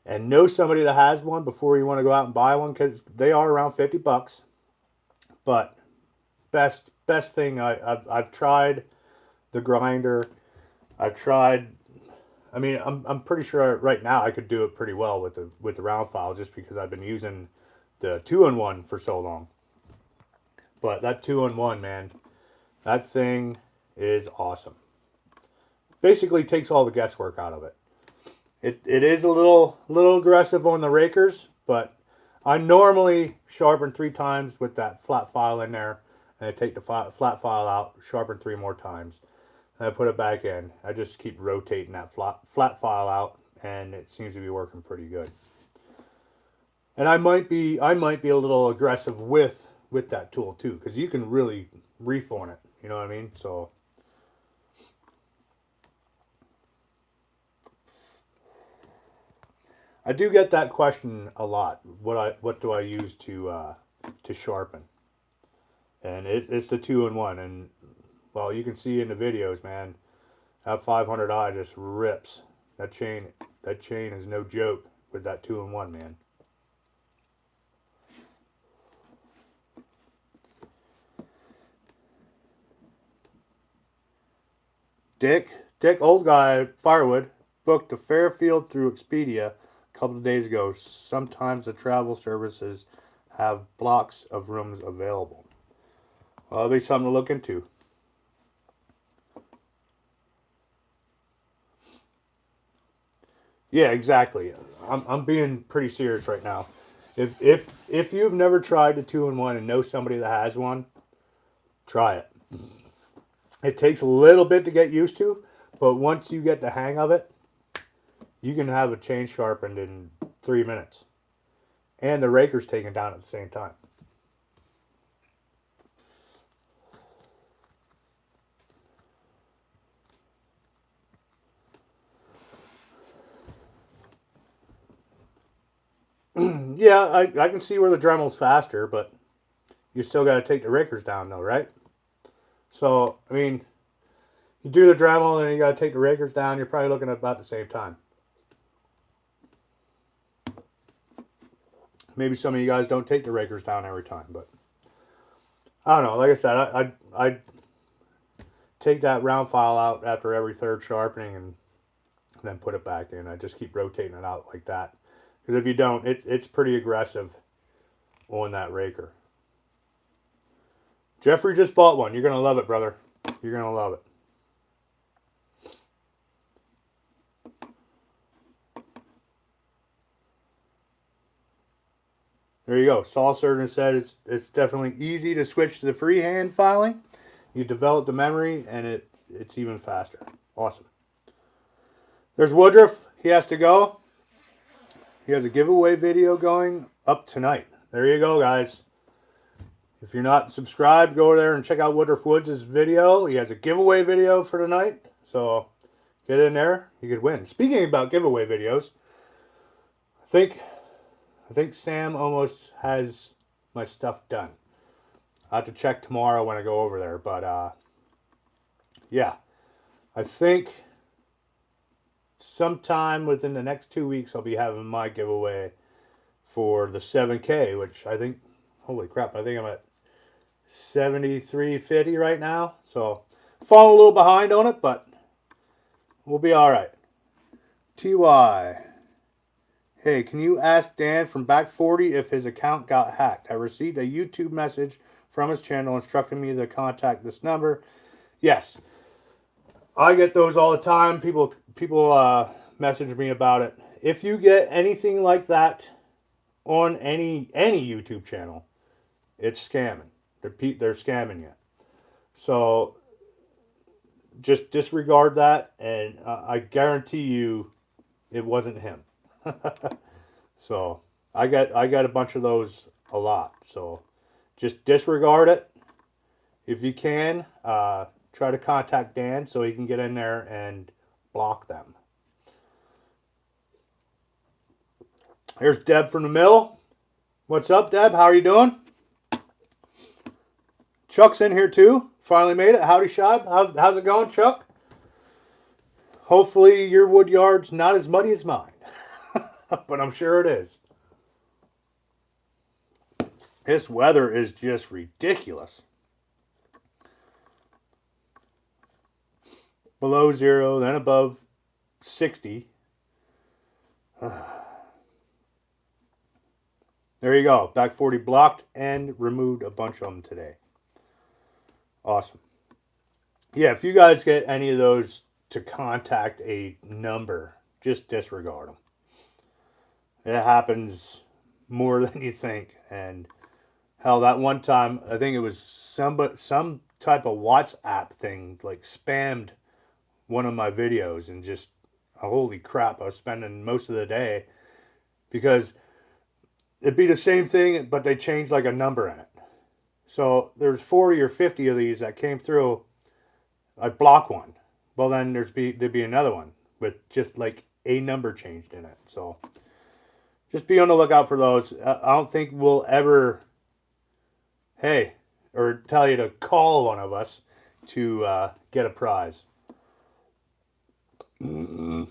and know somebody that has one before you want to go out and buy one, because they are around $50, but best thing I've tried the grinder. I've tried. I mean, I'm pretty sure right now I could do it pretty well with the round file just because I've been using the 2-in-1 for so long. But that 2-in-1, man, that thing is awesome. Basically takes all the guesswork out of it. It is a little aggressive on the rakers, but I normally sharpen 3 times with that flat file in there, and I take the flat file out, sharpen 3 more times. I put it back in. I just keep rotating that flat file out, and it seems to be working pretty good. And I might be a little aggressive with that tool too, because you can really reef on it. You know what I mean? So I do get that question a lot. What do I use to sharpen? And it's the 2-in-1, and well, you can see in the videos, man, that 500i just rips. That chain is no joke with that 2-in-1, man. Dick, old guy, Firewood, booked to Fairfield through Expedia a couple of days ago. Sometimes the travel services have blocks of rooms available. Well, that'll be something to look into. Yeah, exactly. I'm being pretty serious right now. If you've never tried the 2-in-1 and know somebody that has one, try it. It takes a little bit to get used to, but once you get the hang of it, you can have a chain sharpened in 3 minutes. And the raker's taken down at the same time. Yeah, I can see where the Dremel's faster, but you still got to take the rakers down though, right? So, I mean, you do the Dremel and you got to take the rakers down, you're probably looking at about the same time. Maybe some of you guys don't take the rakers down every time, but I don't know. Like I said, I take that round file out after every third sharpening and then put it back in. I just keep rotating it out like that. Because if you don't, it's pretty aggressive on that raker. Jeffrey just bought one. You're going to love it, brother. You're going to love it. There you go. Saw Surgeon said it's definitely easy to switch to the freehand filing. You develop the memory, and it's even faster. Awesome. There's Woodruff. He has to go. He has a giveaway video going up tonight. There you go, guys. If you're not subscribed, go over there and check out Woodruff Woods' video. He has a giveaway video for tonight. So get in there. You could win. Speaking about giveaway videos, I think Sam almost has my stuff done. I have to check tomorrow when I go over there. But yeah, I think sometime within the next 2 weeks I'll be having my giveaway for the 7K, which I think, holy crap, I think I'm at 73.50 right now. So falling a little behind on it, but we'll be all right. TY. Hey, can you ask Dan from Back 40 if his account got hacked? I received a YouTube message from his channel instructing me to contact this number. Yes, I get those all the time. People message me about it. If you get anything like that on any YouTube channel, it's scamming. They're scamming you. So just disregard that, and I guarantee you, it wasn't him. So I got a bunch of those a lot. So just disregard it if you can. Try to contact Dan so he can get in there and block them. Here's Deb from the mill. What's up, Deb? How are you doing? Chuck's in here too. Finally made it. Howdy, Shibe. How's it going, Chuck? Hopefully your wood yard's not as muddy as mine. But I'm sure it is. This weather is just ridiculous. Below 0, then above 60. There you go. Back 40 blocked and removed a bunch of them today. Awesome. Yeah, if you guys get any of those to contact a number, just disregard them. It happens more than you think. And hell, that one time, I think it was some type of WhatsApp thing, like spammed one of my videos, and just, holy crap, I was spending most of the day, because it'd be the same thing, but they changed like a number in it. So there's 40 or 50 of these that came through. I'd block one. Well, then there'd be another one with just like a number changed in it. So just be on the lookout for those. I don't think we'll ever, hey, or tell you to call one of us to get a prize. There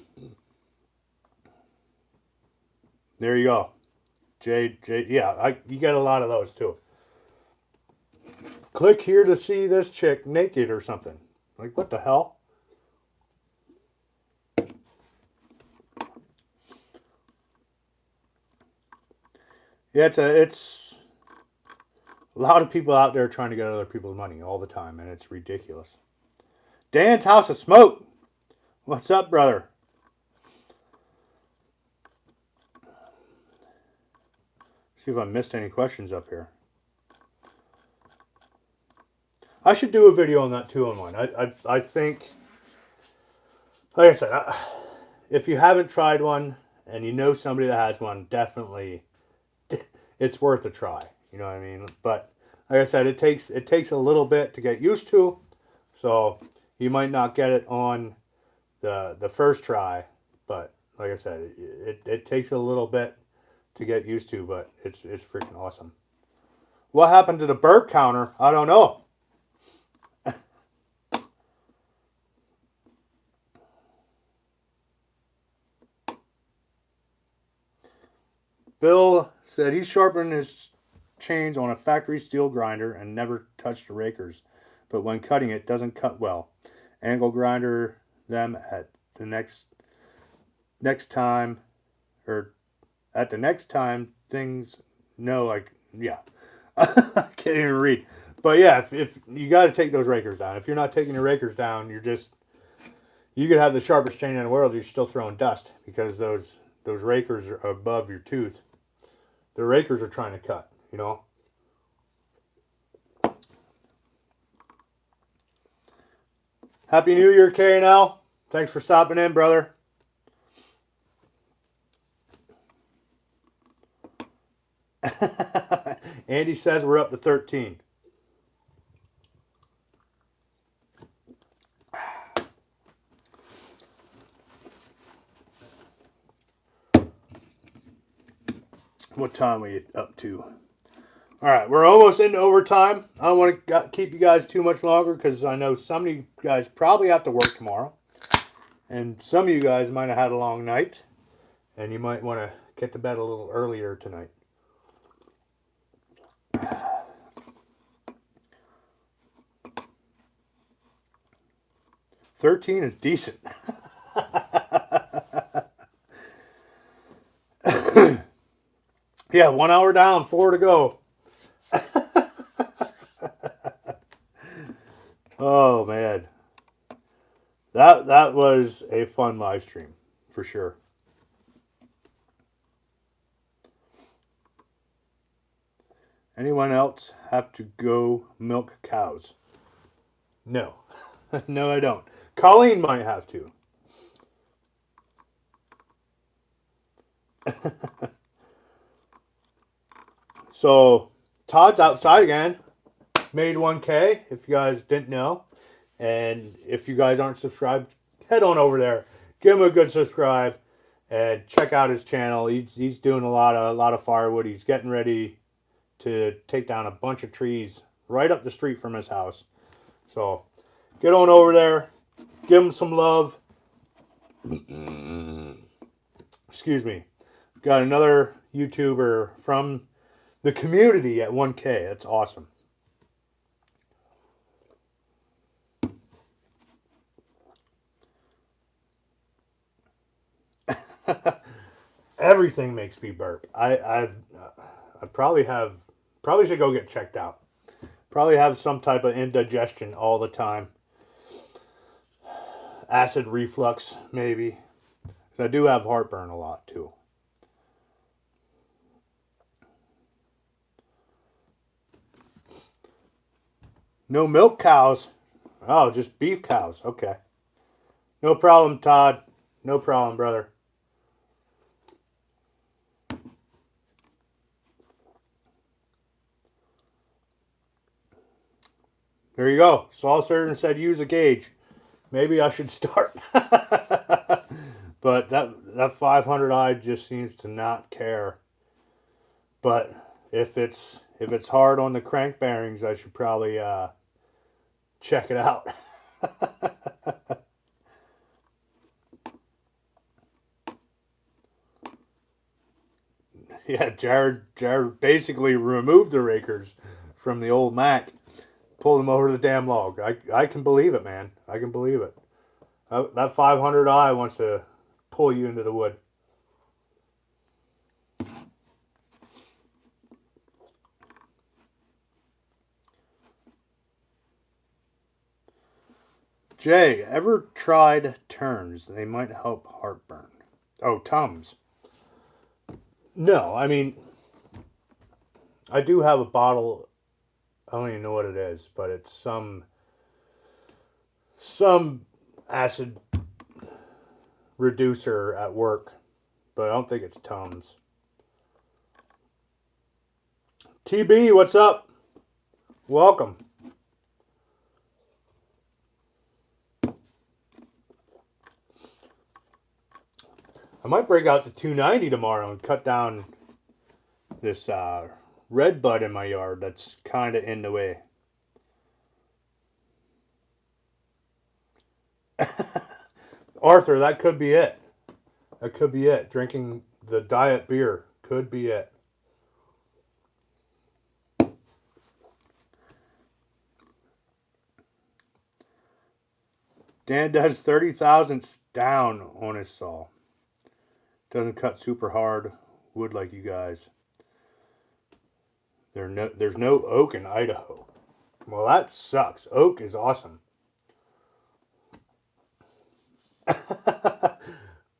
you go. Jay, yeah, you get a lot of those too. Click here to see this chick naked or something. Like, what the hell? Yeah, it's a lot of people out there trying to get other people's money all the time, and it's ridiculous. Dan's House of Smoke. What's up, brother? See if I missed any questions up here. I should do a video on that 2-in-1. I think, like I said, if you haven't tried one and you know somebody that has one, definitely it's worth a try. You know what I mean? But like I said, it takes a little bit to get used to. So you might not get it on the first try, but like I said, it takes a little bit to get used to, but it's freaking awesome. What happened to the burp counter? I don't know. Bill said he sharpened his chains on a factory steel grinder and never touched the rakers, but when cutting it doesn't cut well. Angle grinder them at the next time, or at the next time things, no, like, yeah. I can't even read. But yeah, if you got to take those rakers down. If you're not taking your rakers down, you could have the sharpest chain in the world, you're still throwing dust, because those rakers are above your tooth. The rakers are trying to cut, you know. Happy New Year, K&L. Thanks for stopping in, brother. Andy says we're up to 13. What time are we up to? All right, we're almost into overtime. I don't want to keep you guys too much longer because I know some of you guys probably have to work tomorrow. And some of you guys might have had a long night. And you might want to get to bed a little earlier tonight. $13 is decent. Yeah, 1 hour down, 4 to go. Oh man, that was a fun live stream for sure. Anyone else have to go milk cows? No. No, I don't. Colleen might have to. So, Todd's outside again. Made 1K, if you guys didn't know. And if you guys aren't subscribed, head on over there. Give him a good subscribe. And check out his channel. He's doing a lot of firewood. He's getting ready to take down a bunch of trees right up the street from his house. So, get on over there. Give him some love. Excuse me. Got another YouTuber from the community at 1K. That's awesome. Everything makes me burp. I probably should go get checked out. Probably have some type of indigestion all the time. Acid reflux, maybe. I do have heartburn a lot too. No milk cows. Oh, just beef cows. Okay. No problem, Todd. No problem, brother. There you go. Saul Surgeon said use a gauge. Maybe I should start. But that 500i just seems to not care. But if it's hard on the crank bearings, I should probably check it out. Yeah, Jared basically removed the rakers from the old Mac, pulled them over to the damn log. I can believe it, man. I can believe it. That 500i wants to pull you into the wood. Jay, ever tried Turns? They might help heartburn. Oh, Tums. No, I mean, I do have a bottle. I don't even know what it is, but it's some acid reducer at work, but I don't think it's Tums. TB, what's up? Welcome. I might break out the 290 tomorrow and cut down this red bud in my yard that's kind of in the way. Arthur, that could be it. That could be it. Drinking the diet beer could be it. Dan does 30 thousandths down on his saw. Doesn't cut super hard wood like you guys. There's no oak in Idaho. Well, that sucks. Oak is awesome.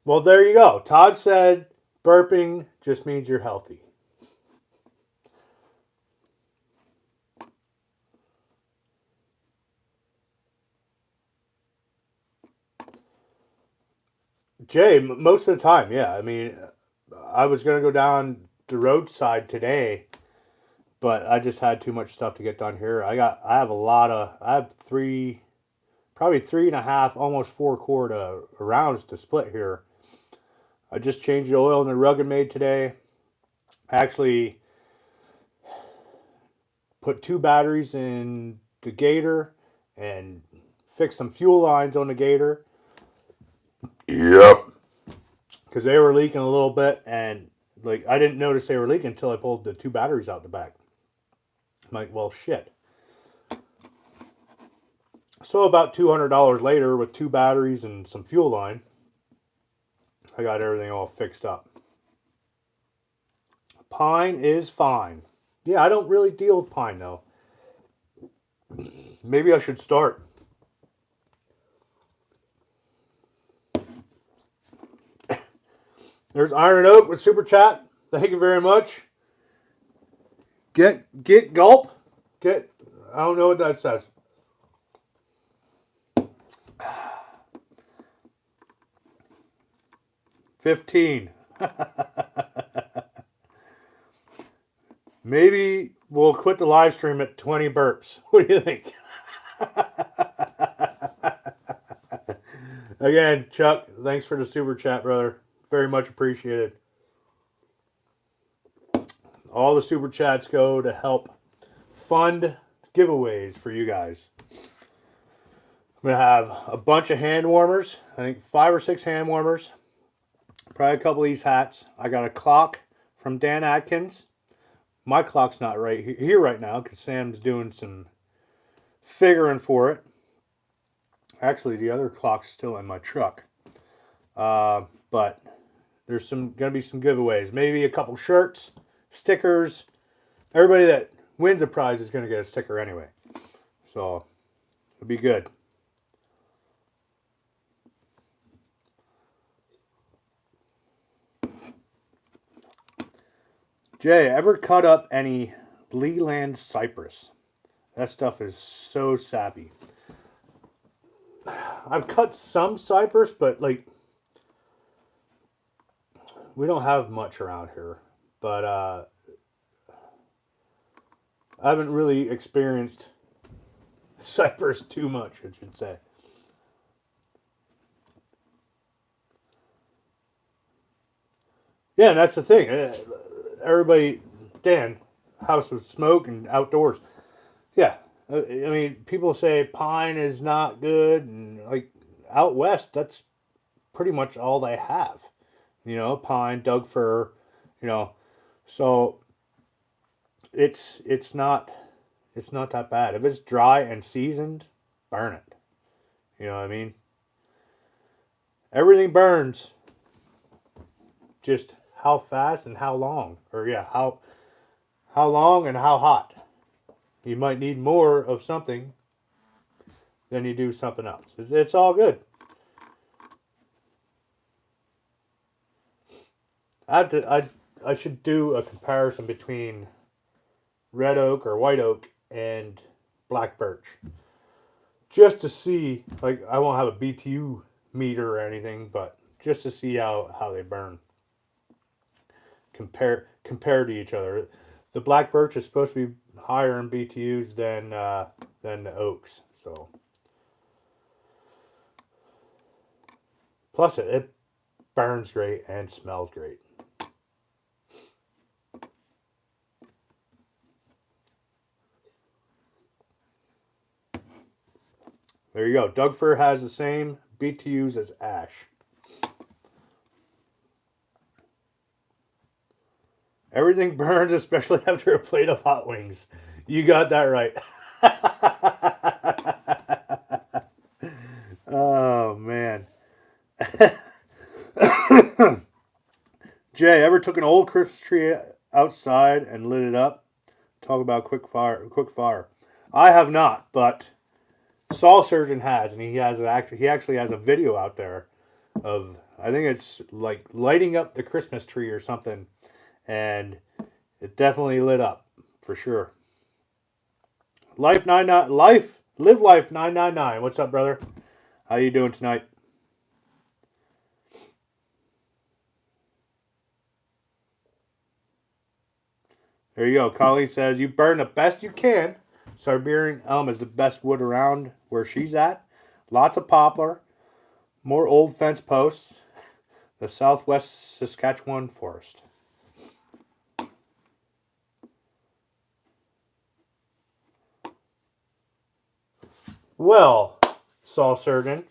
Well, there you go. Todd said burping just means you're healthy. Jay, most of the time, yeah. I mean, I was going to go down the roadside today, but I just had too much stuff to get done here. I have probably 3.5, almost 4 quart rounds to split here. I just changed the oil in the Rugged Made today. Actually, put 2 batteries in the Gator and fixed some fuel lines on the Gator. Yep. Because they were leaking a little bit, and like I didn't notice they were leaking until I pulled the 2 batteries out the back. I'm like, well, shit. So about $200 later, with 2 batteries and some fuel line, I got everything all fixed up. Pine is fine. Yeah, I don't really deal with pine though. Maybe I should start. There's Iron and Oak with Super Chat. Thank you very much. Get gulp. I don't know what that says. $15. Maybe we'll quit the live stream at 20 burps. What do you think? Again, Chuck, thanks for the Super Chat, brother. Very much appreciated. All the Super Chats go to help fund giveaways for you guys. I'm going to have a bunch of hand warmers. I think 5 or 6 hand warmers. Probably a couple of these hats. I got a clock from Dan Atkins. My clock's not right here right now because Sam's doing some figuring for it. Actually, the other clock's still in my truck. But there's going to be some giveaways. Maybe a couple shirts, stickers. Everybody that wins a prize is going to get a sticker anyway. So, it'll be good. Jay, ever cut up any Leland cypress? That stuff is so sappy. I've cut some cypress, but like we don't have much around here. But I haven't really experienced cypress too much, I should say. Yeah, and that's the thing. Everybody, Dan, house with smoke and outdoors. Yeah, I mean, people say pine is not good, and like out west, that's pretty much all they have. You know, pine, Doug fir, you know, so it's not that bad. If it's dry and seasoned, burn it. You know what I mean? Everything burns. Just how fast and how long, or yeah, how long and how hot. You might need more of something than you do something else. It's all good. I should do a comparison between red oak or white oak and black birch, just to see. Like, I won't have a BTU meter or anything, but just to see how they burn. Compare to each other. The black birch is supposed to be higher in BTUs than the oaks. So plus it burns great and smells great. There you go. Doug fir has the same BTUs as ash. Everything burns, especially after a plate of hot wings. You got that right. Oh, man. Jay, ever took an old Christmas tree outside and lit it up? Talk about quick fire. I have not, but Saw Surgeon has, and he actually has a video out there of, I think it's like lighting up the Christmas tree or something. And it definitely lit up for sure. Live Life 999. What's up, brother? How you doing tonight? There you go. Colleen says you burn the best you can. Siberian elm is the best wood around where she's at. Lots of poplar, more old fence posts. The southwest Saskatchewan forest. Well, saw surgeon,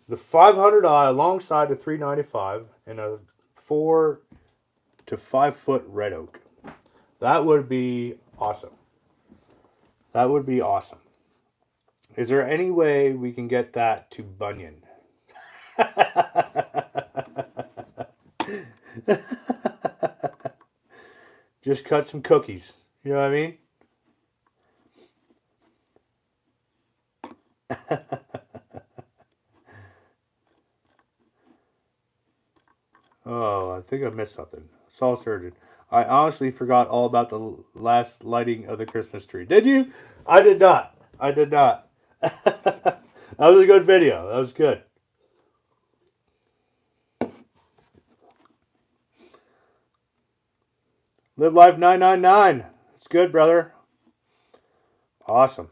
the 500i alongside the 395 in a 4 to 5 foot red oak. That would be awesome. That would be awesome. Is there any way we can get that to Bunyan? Just cut some cookies. You know what I mean? Oh, I think I missed something. Saw surgeon. I honestly forgot all about the last lighting of the Christmas tree. Did you? I did not. I did not. That was a good video. That was good. Live Life 999. It's good, brother. Awesome.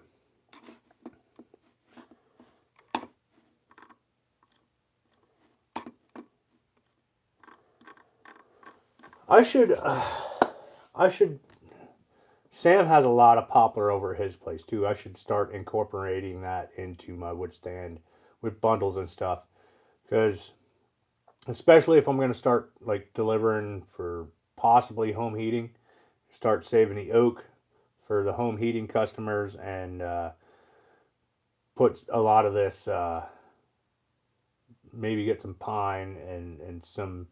I should. Sam has a lot of poplar over at his place too. I should start incorporating that into my wood stand with bundles and stuff, because especially if I'm going to start like delivering for possibly home heating, start saving the oak for the home heating customers, and put a lot of this. Maybe get some pine and some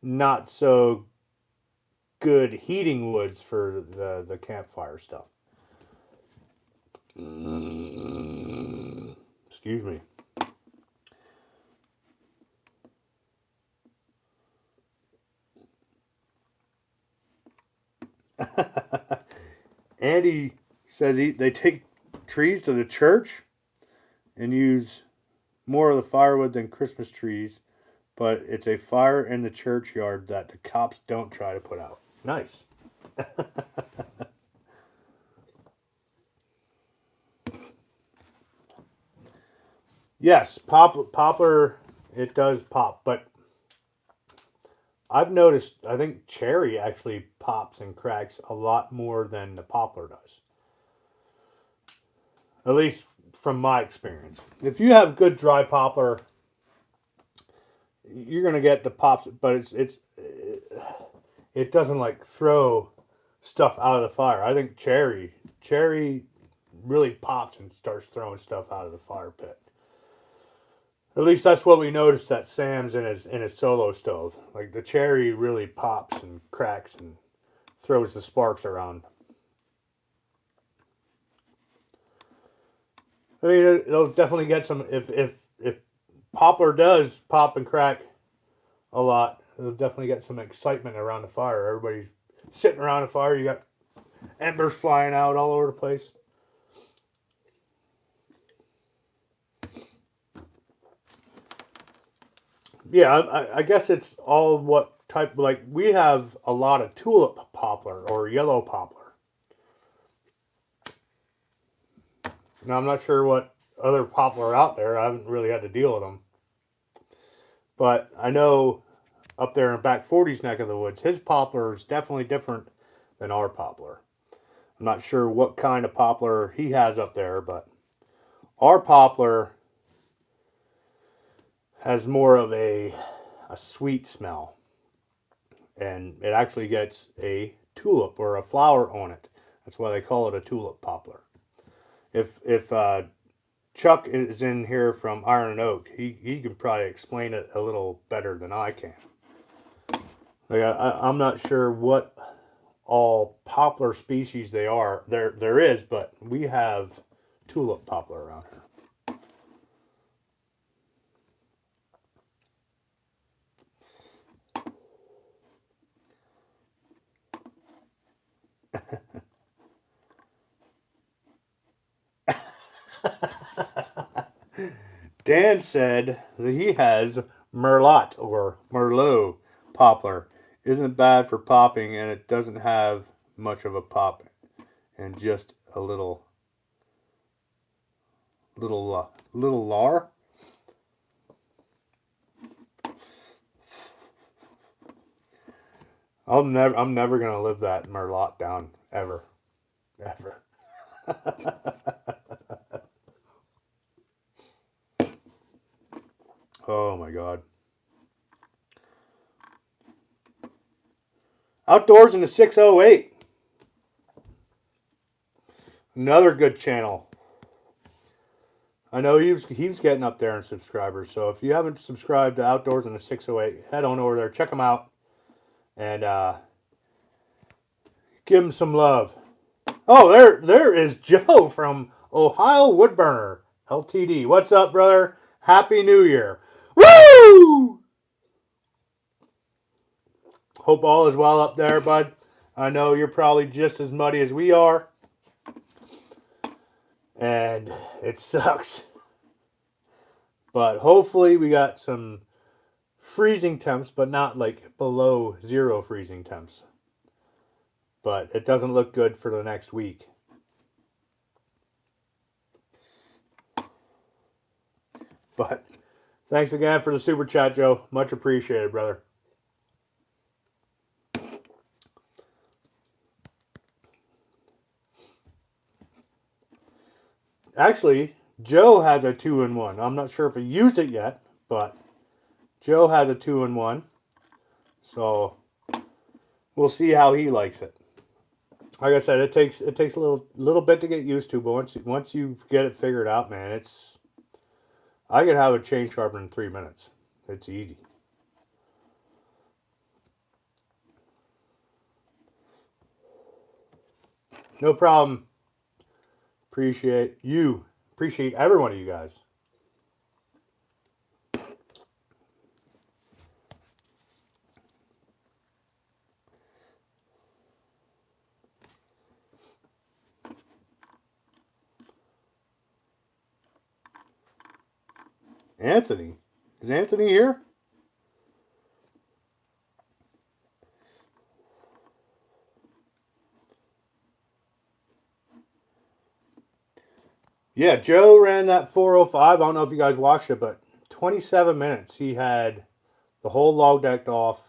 not so good heating woods for the campfire stuff. Excuse me. Andy says they take trees to the church and use more of the firewood than Christmas trees, but it's a fire in the churchyard that the cops don't try to put out. Nice. Yes, poplar, it does pop, but I've noticed, I think cherry actually pops and cracks a lot more than the poplar does. At least from my experience. If you have good dry poplar, you're gonna get the pops, but it doesn't like throw stuff out of the fire. I think cherry really pops and starts throwing stuff out of the fire pit. At least that's what we noticed at Sam's in his solo stove. Like the cherry really pops and cracks and throws the sparks around. I mean, it'll definitely get some. If poplar does pop and crack a lot, it'll definitely get some excitement around the fire. Everybody's sitting around the fire. You got embers flying out all over the place. Yeah, I guess it's all what type. Like we have a lot of tulip poplar or yellow poplar. Now I'm not sure what other poplar are out there. I haven't really had to deal with them, but I know up there in back 40's neck of the woods, his poplar is definitely different than our poplar. I'm not sure what kind of poplar he has up there, but our poplar has more of a sweet smell, and it actually gets a tulip or a flower on it. That's why they call it a tulip poplar. If Chuck is in here from Iron and Oak, he can probably explain it a little better than I can. Like I'm not sure what all poplar species they are. There is, but we have tulip poplar around here. Dan said that he has Merlot or Merlot poplar. Isn't bad for popping, and it doesn't have much of a pop, and just a little lar. I'm never gonna live that Merlot down ever. Oh my God. Outdoors in the 608. Another good channel. I know he was getting up there in subscribers. So if you haven't subscribed to Outdoors in the 608, head on over there, check him out, and give him some love. Oh, there is Joe from Ohio Woodburner Ltd. What's up, brother? Happy New Year. Woo! Hope all is well up there, bud. I know you're probably just as muddy as we are. And it sucks. But hopefully we got some freezing temps, but not like below zero freezing temps. But it doesn't look good for the next week. But thanks again for the super chat, Joe. Much appreciated, brother. Actually, Joe has a 2-in-1. I'm not sure if he used it yet, but Joe has a 2-in-1. So we'll see how he likes it. Like I said, it takes a little bit to get used to, but once you get it figured out, man, I could have a chain sharpener in 3 minutes. It's easy. No problem. Appreciate you. Appreciate every one of you guys. Anthony. Is Anthony here? Yeah, Joe ran that 405. I don't know if you guys watched it, but 27 minutes. He had the whole log decked off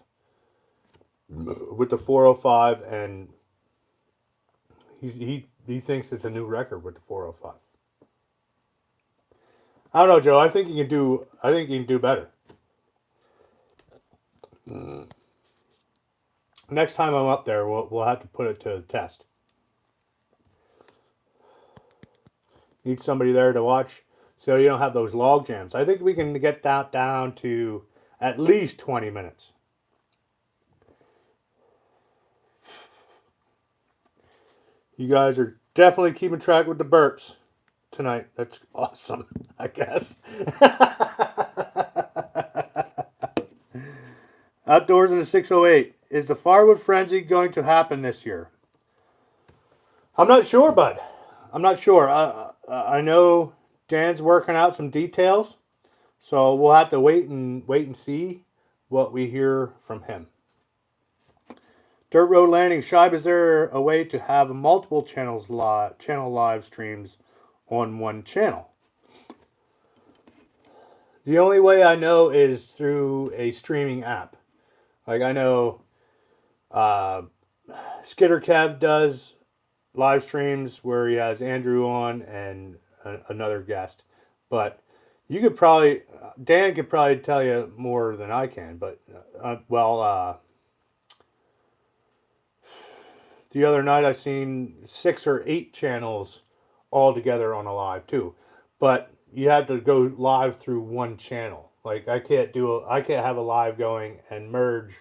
with the 405, and he thinks it's a new record with the 405. I don't know, Joe. I think you can do better. Next time I'm up there, we'll have to put it to the test. Need somebody there to watch so you don't have those log jams. I think we can get that down to at least 20 minutes. You guys are definitely keeping track with the burps tonight. That's awesome, I guess. Outdoors in the 608. Is the firewood frenzy going to happen this year? I'm not sure, bud. I'm not sure. I know Dan's working out some details, so we'll have to wait and see what we hear from him. Dirt Road Landing, Shibe, is there a way to have multiple channel live streams on one channel? The only way I know is through a streaming app. Like I know Skitter Kev does live streams where he has Andrew on and another guest. But you could probably, Dan could probably tell you more than I can. But, the other night I seen 6 or 8 channels all together on a live too. But you have to go live through one channel. Like I can't have a live going and merge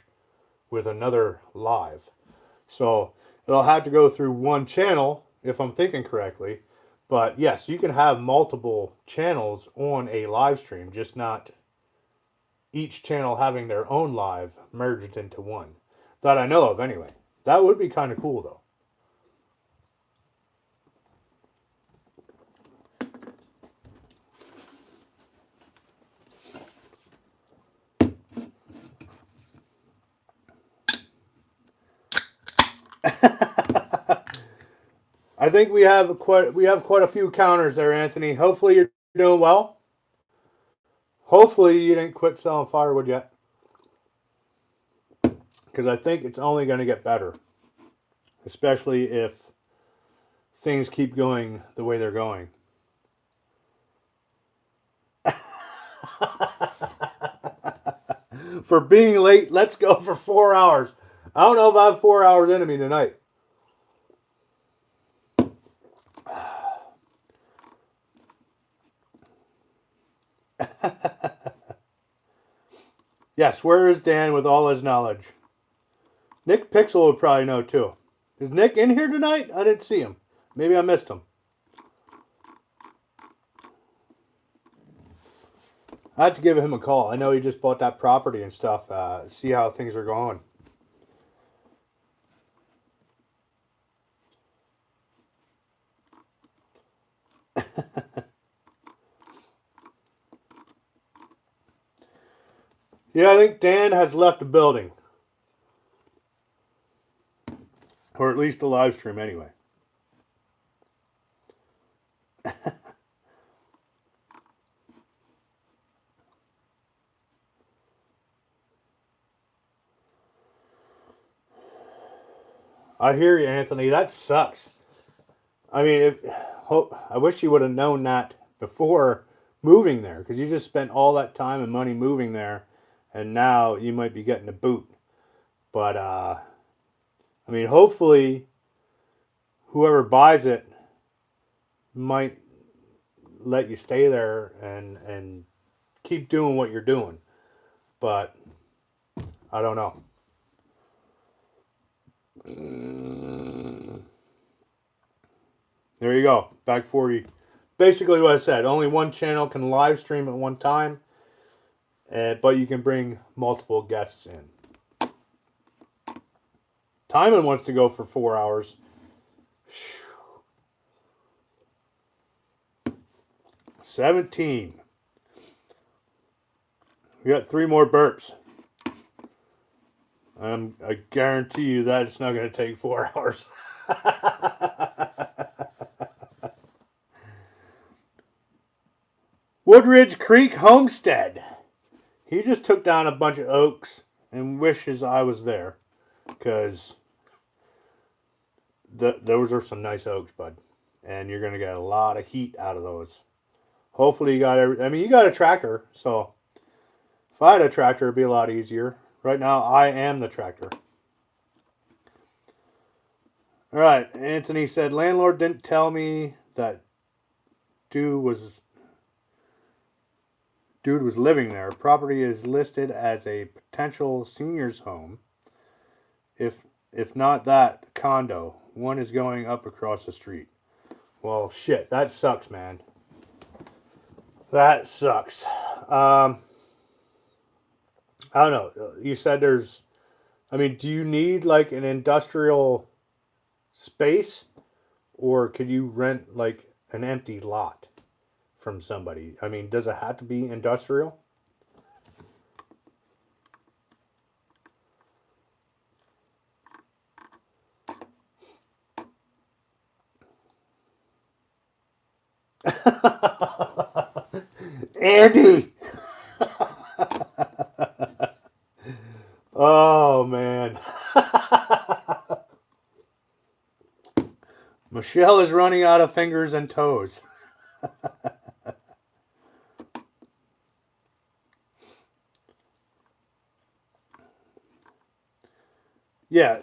with another live. So it'll have to go through one channel if I'm thinking correctly. But yes, you can have multiple channels on a live stream, just not each channel having their own live merged into one. That I know of anyway. That would be kind of cool though. I think we have quite a few counters there, Anthony. Hopefully you're doing well. Hopefully you didn't quit selling firewood yet, because I think it's only going to get better, especially if things keep going the way they're going. for being late. Let's go for 4 hours. I don't know if I have 4 hours in me tonight. Yes, where is Dan with all his knowledge? Nick Pixel would probably know too. Is Nick in here tonight? I didn't see him. Maybe I missed him. I have to give him a call. I know he just bought that property and stuff. See how things are going. Yeah, I think Dan has left the building. Or at least the live stream anyway. I hear you, Anthony. That sucks. I mean, I wish you would have known that before moving there, because you just spent all that time and money moving there, and now you might be getting a boot. But I mean, hopefully, whoever buys it might let you stay there and keep doing what you're doing. But I don't know. There you go. Back 40. Basically what I said. Only one channel can live stream at one time. But you can bring multiple guests in. Timon wants to go for 4 hours. 17. We got 3 more burps. I guarantee you that it's not going to take 4 hours. Woodridge Creek Homestead. He just took down a bunch of oaks and wishes I was there, because those are some nice oaks, bud, and you're gonna get a lot of heat out of those. Hopefully you got you got a tractor, so if I had a tractor, it'd be a lot easier. Right now, I am the tractor. All right, Anthony said, landlord didn't tell me that dude was living there. Property is listed as a potential senior's home. If not that, condo. One is going up across the street. Well, shit, that sucks, man. That sucks. I don't know. You said there's, do you need like an industrial space, or could you rent like an empty lot from somebody? Does it have to be industrial? Andy! Oh, man. Michelle is running out of fingers and toes. Yeah,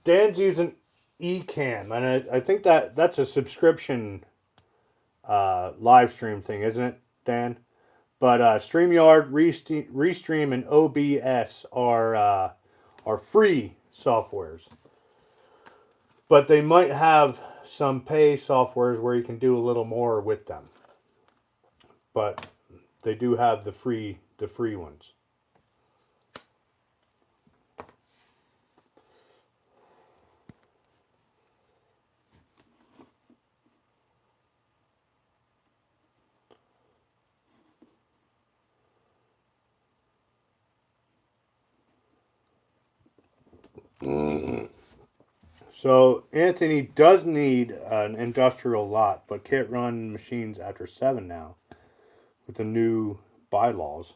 Dan's using Ecamm, and I think that's a subscription live stream thing, isn't it, Dan? But StreamYard, Restream, and OBS are free softwares. But they might have some pay softwares where you can do a little more with them. But they do have the free ones. So Anthony does need an industrial lot, but can't run machines after 7 now with the new bylaws.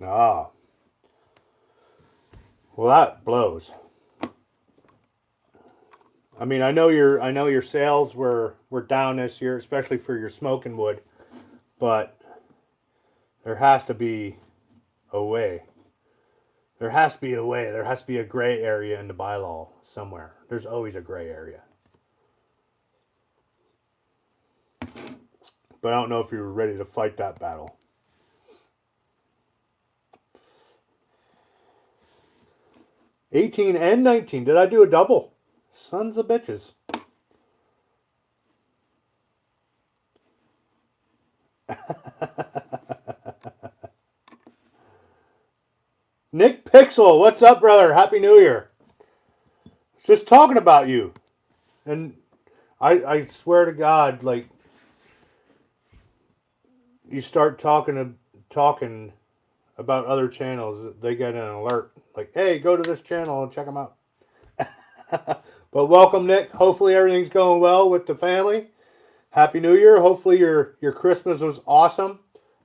Ah. Well, that blows. I mean, I know your sales were down this year, especially for your smoking wood, but there has to be a way. There has to be a way. There has to be a gray area in the bylaw somewhere. There's always a gray area. But I don't know if you're ready to fight that battle. $18 and $19. Did I do a double? Sons of bitches. Nick Pixel, what's up, brother? Happy New Year. Just talking about you. And I swear to God, like, you start talking about other channels, they get an alert. Like, hey, go to this channel and check them out. But welcome, Nick. Hopefully everything's going well with the family. Happy New Year. Hopefully your Christmas was awesome.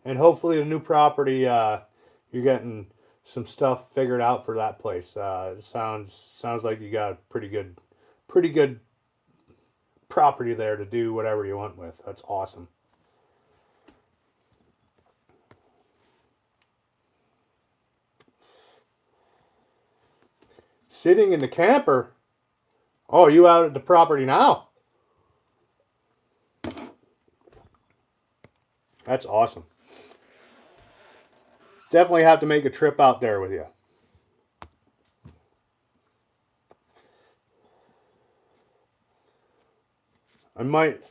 And hopefully the new property, you're getting some stuff figured out for that place. It sounds like you got a pretty good property there to do whatever you want with. That's awesome. Sitting in the camper. Oh, you out at the property now? That's awesome. Definitely have to make a trip out there with you. I might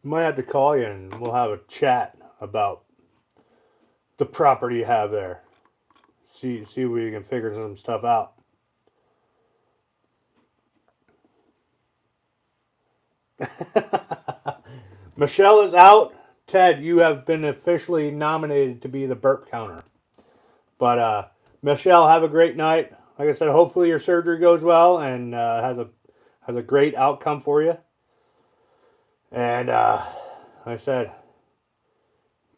have to call you and we'll have a chat about the property you have there. See if we can figure some stuff out. Michelle is out. Ted, you have been officially nominated to be the burp counter. But Michelle, have a great night. Like I said, hopefully your surgery goes well and has a great outcome for you. And like I said,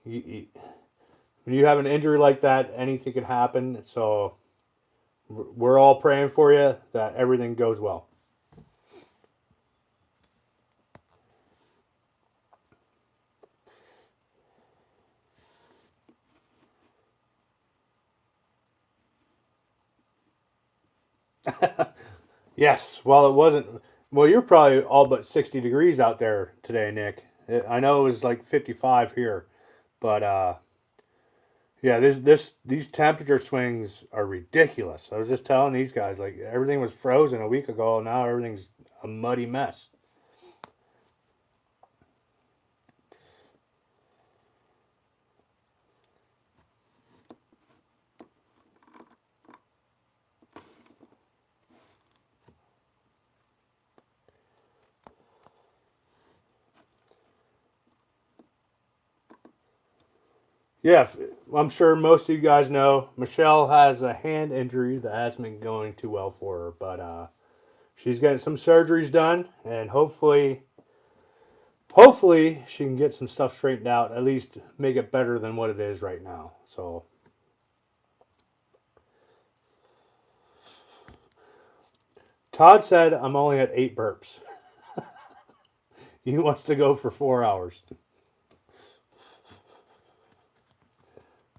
when you have an injury like that, anything can happen. So we're all praying for you that everything goes well. Yes, well, it wasn't. Well, you're probably all but 60 degrees out there today, Nick. I know it was like 55 here, but yeah, these temperature swings are ridiculous. I was just telling these guys, like, everything was frozen a week ago, and now everything's a muddy mess. Yeah, I'm sure most of you guys know Michelle has a hand injury that hasn't been going too well for her, but she's getting some surgeries done, and hopefully she can get some stuff straightened out, at least make it better than what it is right now. So Todd said I'm only at 8 burps. He wants to go for 4 hours.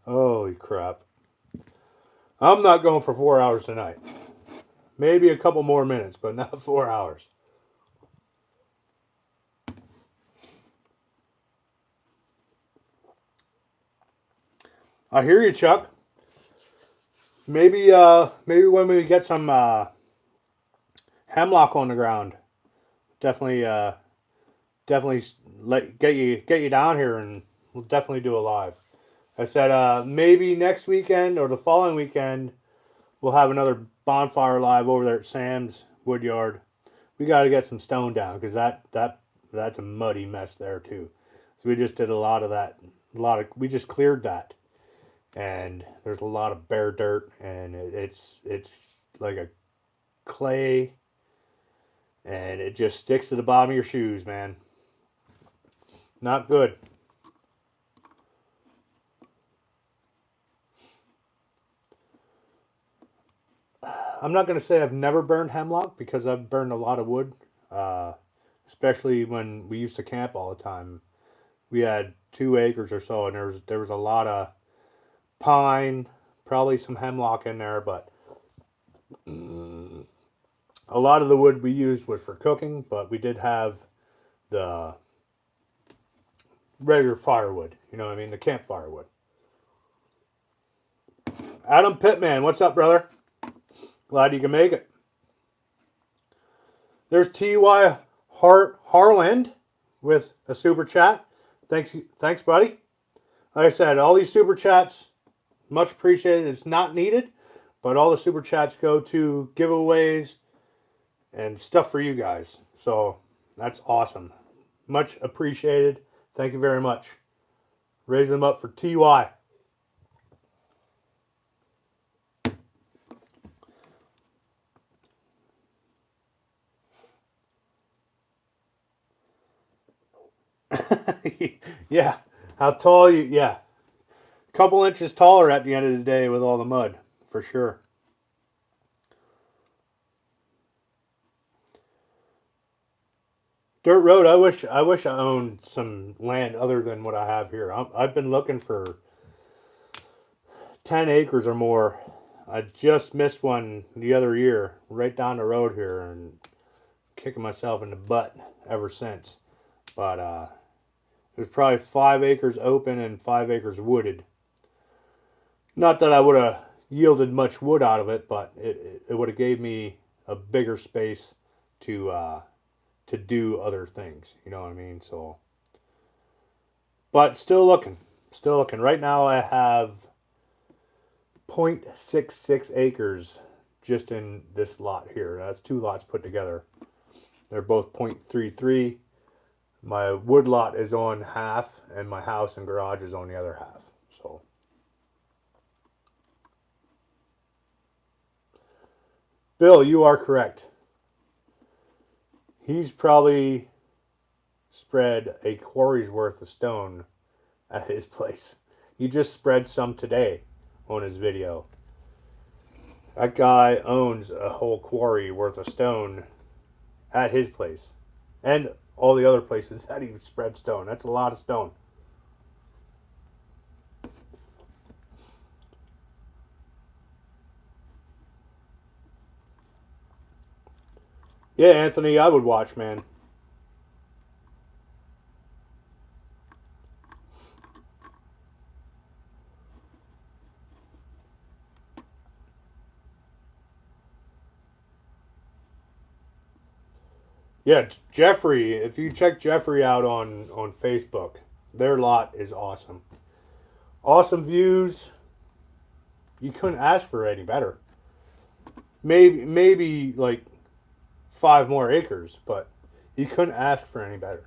Holy crap. I'm not going for 4 hours tonight. Maybe a couple more minutes, but not 4 hours. I hear you, Chuck. Maybe when we get some hemlock on the ground, definitely get you down here, and we'll definitely do a live. I said maybe next weekend or the following weekend we'll have another bonfire live over there at Sam's Woodyard. We got to get some stone down because that's a muddy mess there too. So we just did a lot of that. We just cleared that, and there's a lot of bare dirt, and it's like a clay, and it just sticks to the bottom of your shoes, man. Not good. I'm not going to say I've never burned hemlock, because I've burned a lot of wood, especially when we used to camp all the time. We had 2 acres or so, and there was a lot of pine, probably some hemlock in there, but a lot of the wood we used was for cooking, but we did have the regular firewood, you know what I mean, the camp firewood. Adam Pittman, what's up, brother? Glad you can make it. There's T.Y. Harland with a super chat. Thanks, buddy. Like I said, all these super chats, much appreciated. It's not needed, but all the super chats go to giveaways and stuff for you guys. So that's awesome. Much appreciated. Thank you very much. Raise them up for TY. Yeah. How tall you? Yeah. A couple inches taller at the end of the day with all the mud, for sure. Dirt road. I wish I owned some land other than what I have here. I've been looking for 10 acres or more. I just missed one the other year, right down the road here, and kicking myself in the butt ever since. But there's probably 5 acres open and 5 acres wooded. Not that I would have yielded much wood out of it, but it would have gave me a bigger space to do other things. You know what I mean? So, but still looking. Right now I have 0.66 acres just in this lot here. That's 2 lots put together. They're both 0.33. My wood lot is on half, and my house and garage is on the other half. So, Bill, you are correct. He's probably spread a quarry's worth of stone at his place. He just spread some today on his video. That guy owns a whole quarry worth of stone at his place. And all the other places that he spread stone. That's a lot of stone. Yeah, Anthony, I would watch, man. Yeah, Jeffrey, if you check Jeffrey out on Facebook, their lot is awesome. Awesome views. You couldn't ask for any better. Maybe like 5 more acres, but you couldn't ask for any better.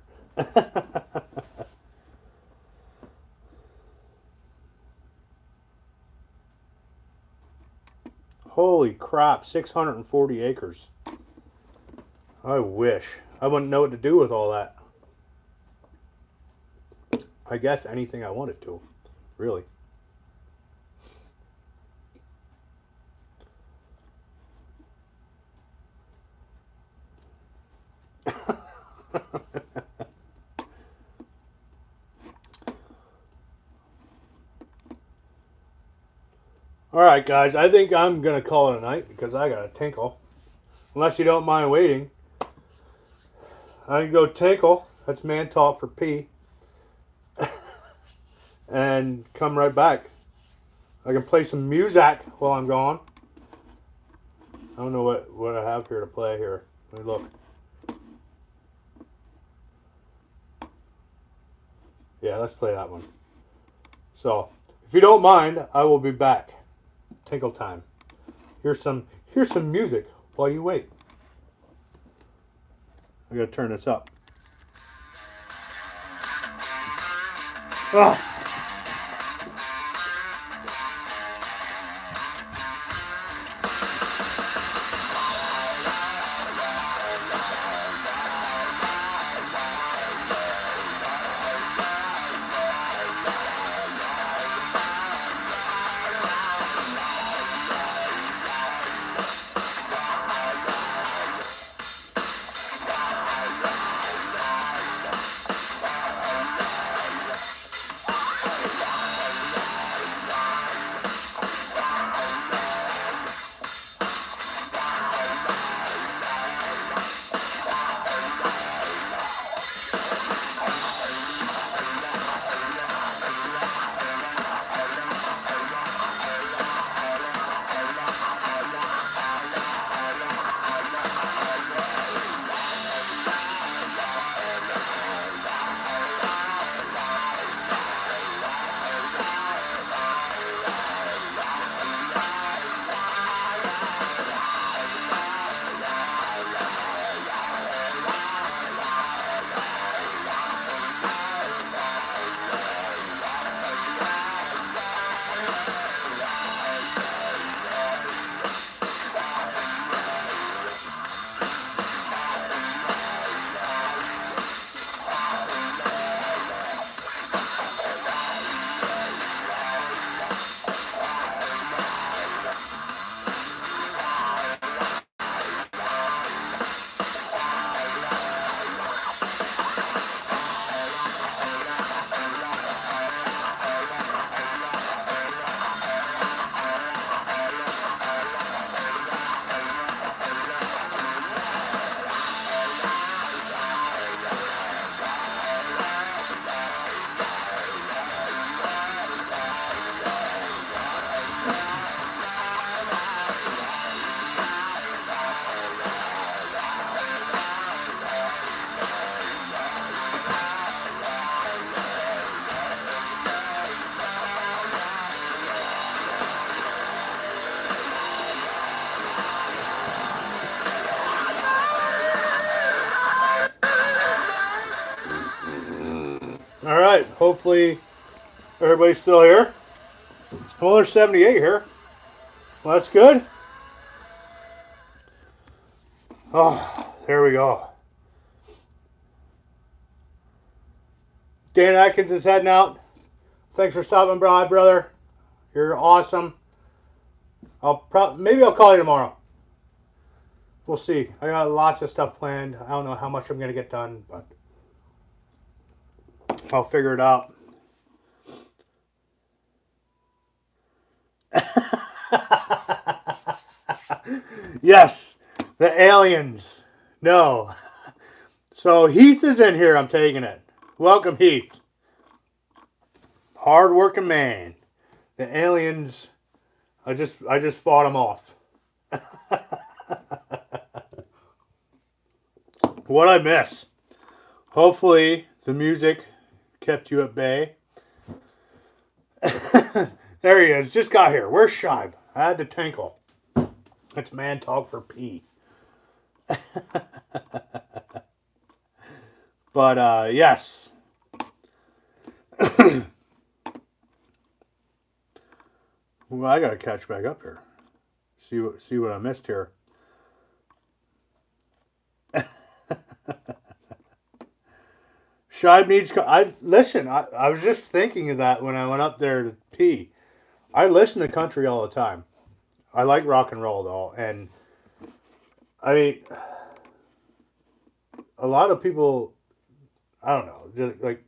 Holy crap, 640 acres. I wish. I wouldn't know what to do with all that. I guess anything I wanted to, really. Alright, guys, I think I'm going to call it a night because I got to tinkle. Unless you don't mind waiting. I can go tinkle. That's man talk for P. And come right back. I can play some music while I'm gone. I don't know what I have here to play here. Let me look. Yeah, let's play that one. So, if you don't mind, I will be back. Tinkle time. Here's some music while you wait. I gotta turn this up. Ah. Hopefully everybody's still here. Well, there's 78 here. Well, that's good. Oh, there we go. Dan Atkins is heading out. Thanks for stopping by, brother. You're awesome. Maybe I'll call you tomorrow. We'll see. I got lots of stuff planned. I don't know how much I'm going to get done, but I'll figure it out. Yes, the aliens. No. So Heath is in here. I'm taking it. Welcome, Heath. Hard-working man. The aliens. I just fought them off. What'd I miss? Hopefully the music kept you at bay. There he is. Just got here. Where's Shibe? I had to tinkle. It's man talk for P. But yes. Well, I gotta catch back up here. See what I missed here. Shibe needs. Listen. I was just thinking of that when I went up there to pee. I listen to country all the time. I like rock and roll though, and I mean, a lot of people, I don't know, just like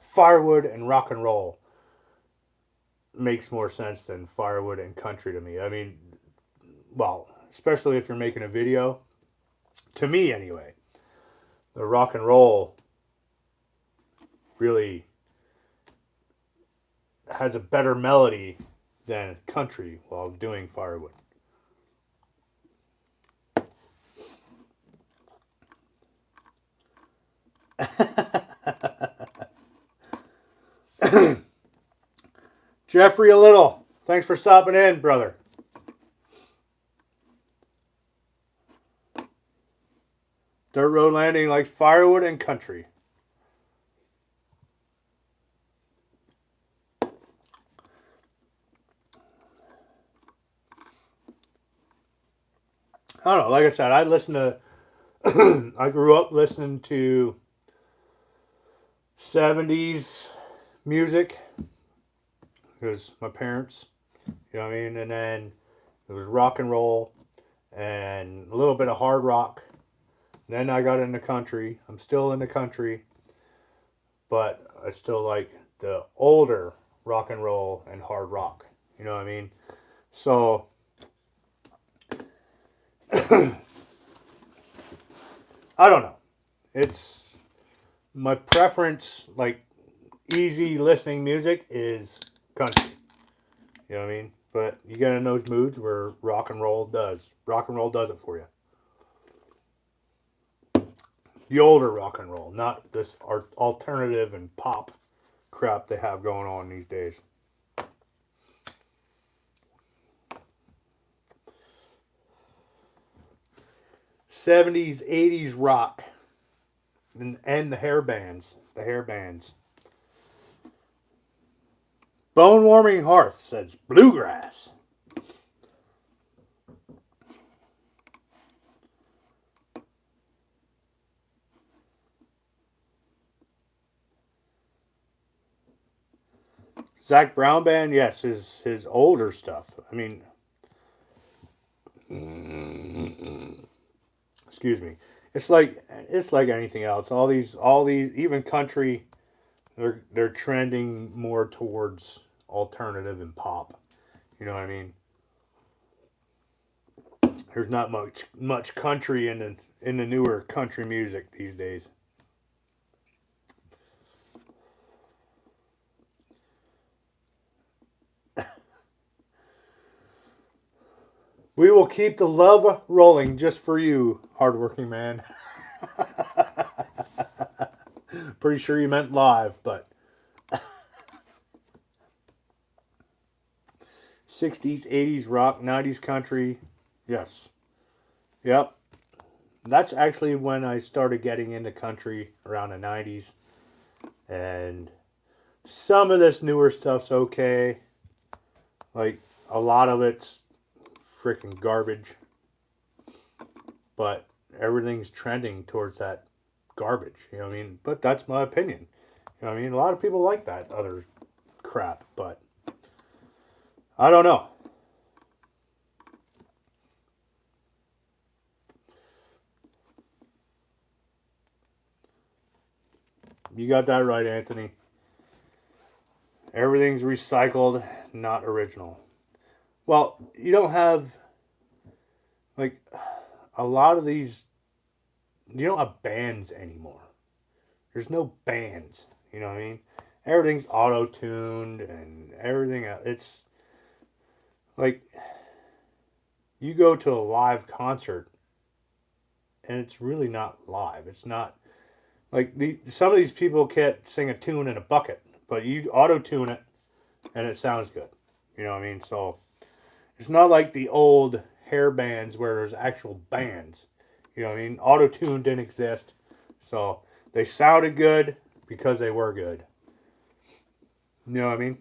firewood and rock and roll makes more sense than firewood and country to me. I mean, well, especially if you're making a video. To me, anyway, the rock and roll really has a better melody than country while doing firewood. Jeffrey a Little, thanks for stopping in, brother. Dirt road landing like firewood and country. I don't know. Like I said, I listen to. I grew up listening to 70s music. It was my parents, you know what I mean? And then it was rock and roll and a little bit of hard rock. Then I got into country. I'm still into country, but I still like the older rock and roll and hard rock. You know what I mean? So I don't know. It's my preference, like easy listening music is country. You know what I mean? But you get in those moods where rock and roll does it for you. The older rock and roll, not this alternative and pop crap they have going on these days. '70s, '80s rock, and the hair bands. Bone Warming Hearth says bluegrass. Zach Brown Band, yes, his older stuff. I mean, excuse me. It's like anything else. All these even country, they're trending more towards alternative and pop. You know what I mean? There's not much country in the newer country music these days. We will keep the love rolling just for you, hardworking man. Pretty sure you meant live, but 60s, 80s rock, 90s country. Yes. Yep. That's actually when I started getting into country, around the 90s. And Some of this newer stuff's okay. Like, a lot of it's freaking garbage. But everything's trending towards that garbage. You know what I mean? But that's my opinion. You know what I mean? A lot of people like that other crap, but I don't know. You got that right, Anthony. Everything's recycled, not original. Well, you don't have, like, a lot of these, you don't have bands anymore. There's no bands. You know what I mean? Everything's auto-tuned and everything else. It's like, you go to a live concert and it's really not live. It's not like some of these people can't sing a tune in a bucket, but you auto tune it and it sounds good. You know what I mean? So it's not like the old hair bands where there's actual bands. You know what I mean? Auto tune didn't exist, so they sounded good because they were good. You know what I mean?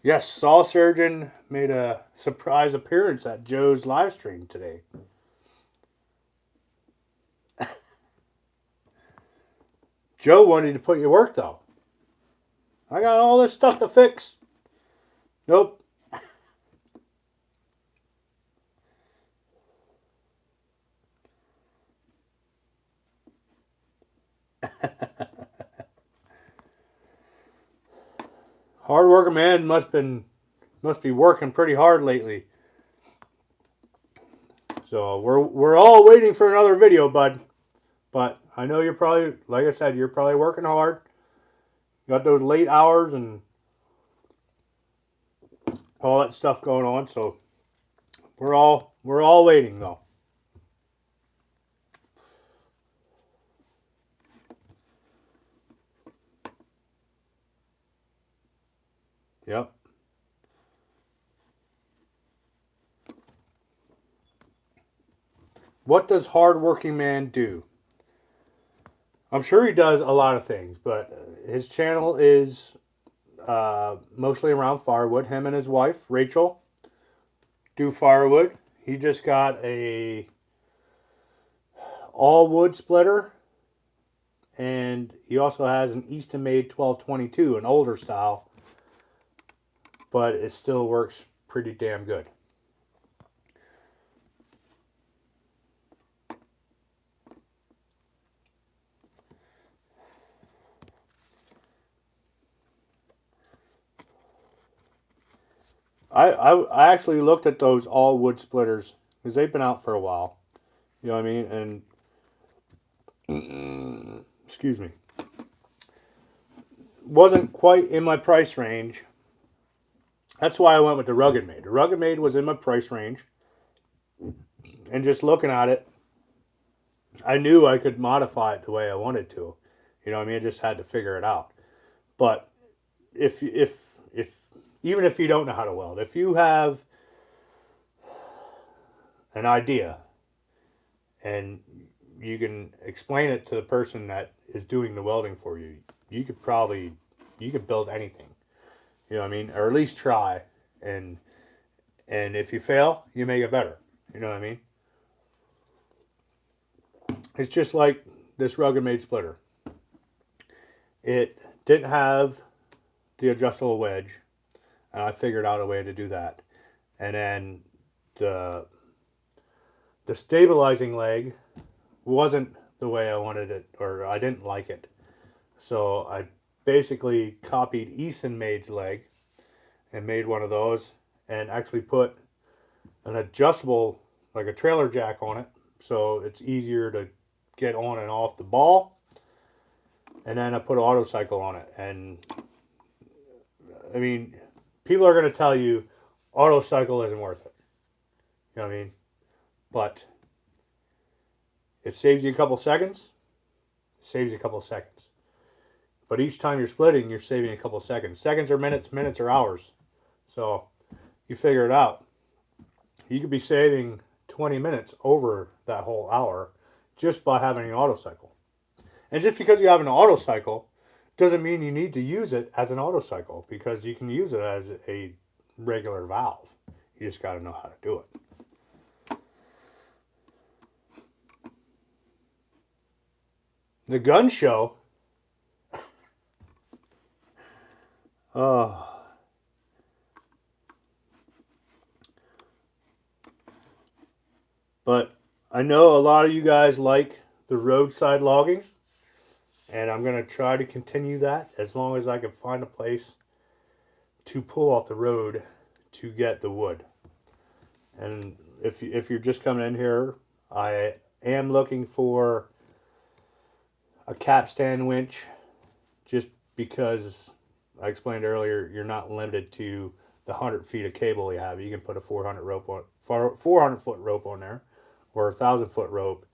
Yes, Saw Surgeon made a surprise appearance at Joe's live stream today. Joe wanted to put you to work though. I got all this stuff to fix. Nope. Hard working man must be working pretty hard lately. So we're all waiting for another video, bud. But I know you're probably, like I said, you're probably working hard. You got those late hours and all that stuff going on. So we're all waiting though. Yep. What does hardworking man do? I'm sure he does a lot of things, but his channel is mostly around firewood. Him and his wife, Rachel, do firewood. He just got a all wood splitter, and he also has an Easton made 1222, an older style, but it still works pretty damn good. I actually looked at those all wood splitters because they've been out for a while. You know what I mean? And excuse me, wasn't quite in my price range. That's why I went with the Rugged Made. The Rugged Made was in my price range, and just looking at it, I knew I could modify it the way I wanted to. You know what I mean? I just had to figure it out. But if even if you don't know how to weld, if you have an idea and you can explain it to the person that is doing the welding for you, you could build anything. You know what I mean? Or at least try, and if you fail, you make it better. You know what I mean? It's just like this Rugged Made splitter. It didn't have the adjustable wedge, and I figured out a way to do that. And then the stabilizing leg wasn't the way I wanted it, or I didn't like it. So I basically copied Easton Made's leg and made one of those, and actually put an adjustable, like a trailer jack on it, so it's easier to get on and off the ball. And then I put an auto cycle on it. And I mean, people are going to tell you auto cycle isn't worth it. You know what I mean? But it saves you a couple seconds. Saves you a couple seconds. But each time you're splitting, you're saving a couple seconds. Seconds are minutes, minutes are hours. So you figure it out. you could be saving 20 minutes over that whole hour just by having an auto cycle. And just because you have an auto cycle doesn't mean you need to use it as an auto cycle, because you can use it as a regular valve. You just got to know how to do it. The gun show. Oh. But I know a lot of you guys like the roadside logging, and I'm going to try to continue that as long as I can find a place to pull off the road to get the wood. And if you're just coming in here, I am looking for a capstan winch, just because I explained earlier, you're not limited to the 100 feet of cable you have. You can put a 400 foot rope on there, or a 1,000-foot rope,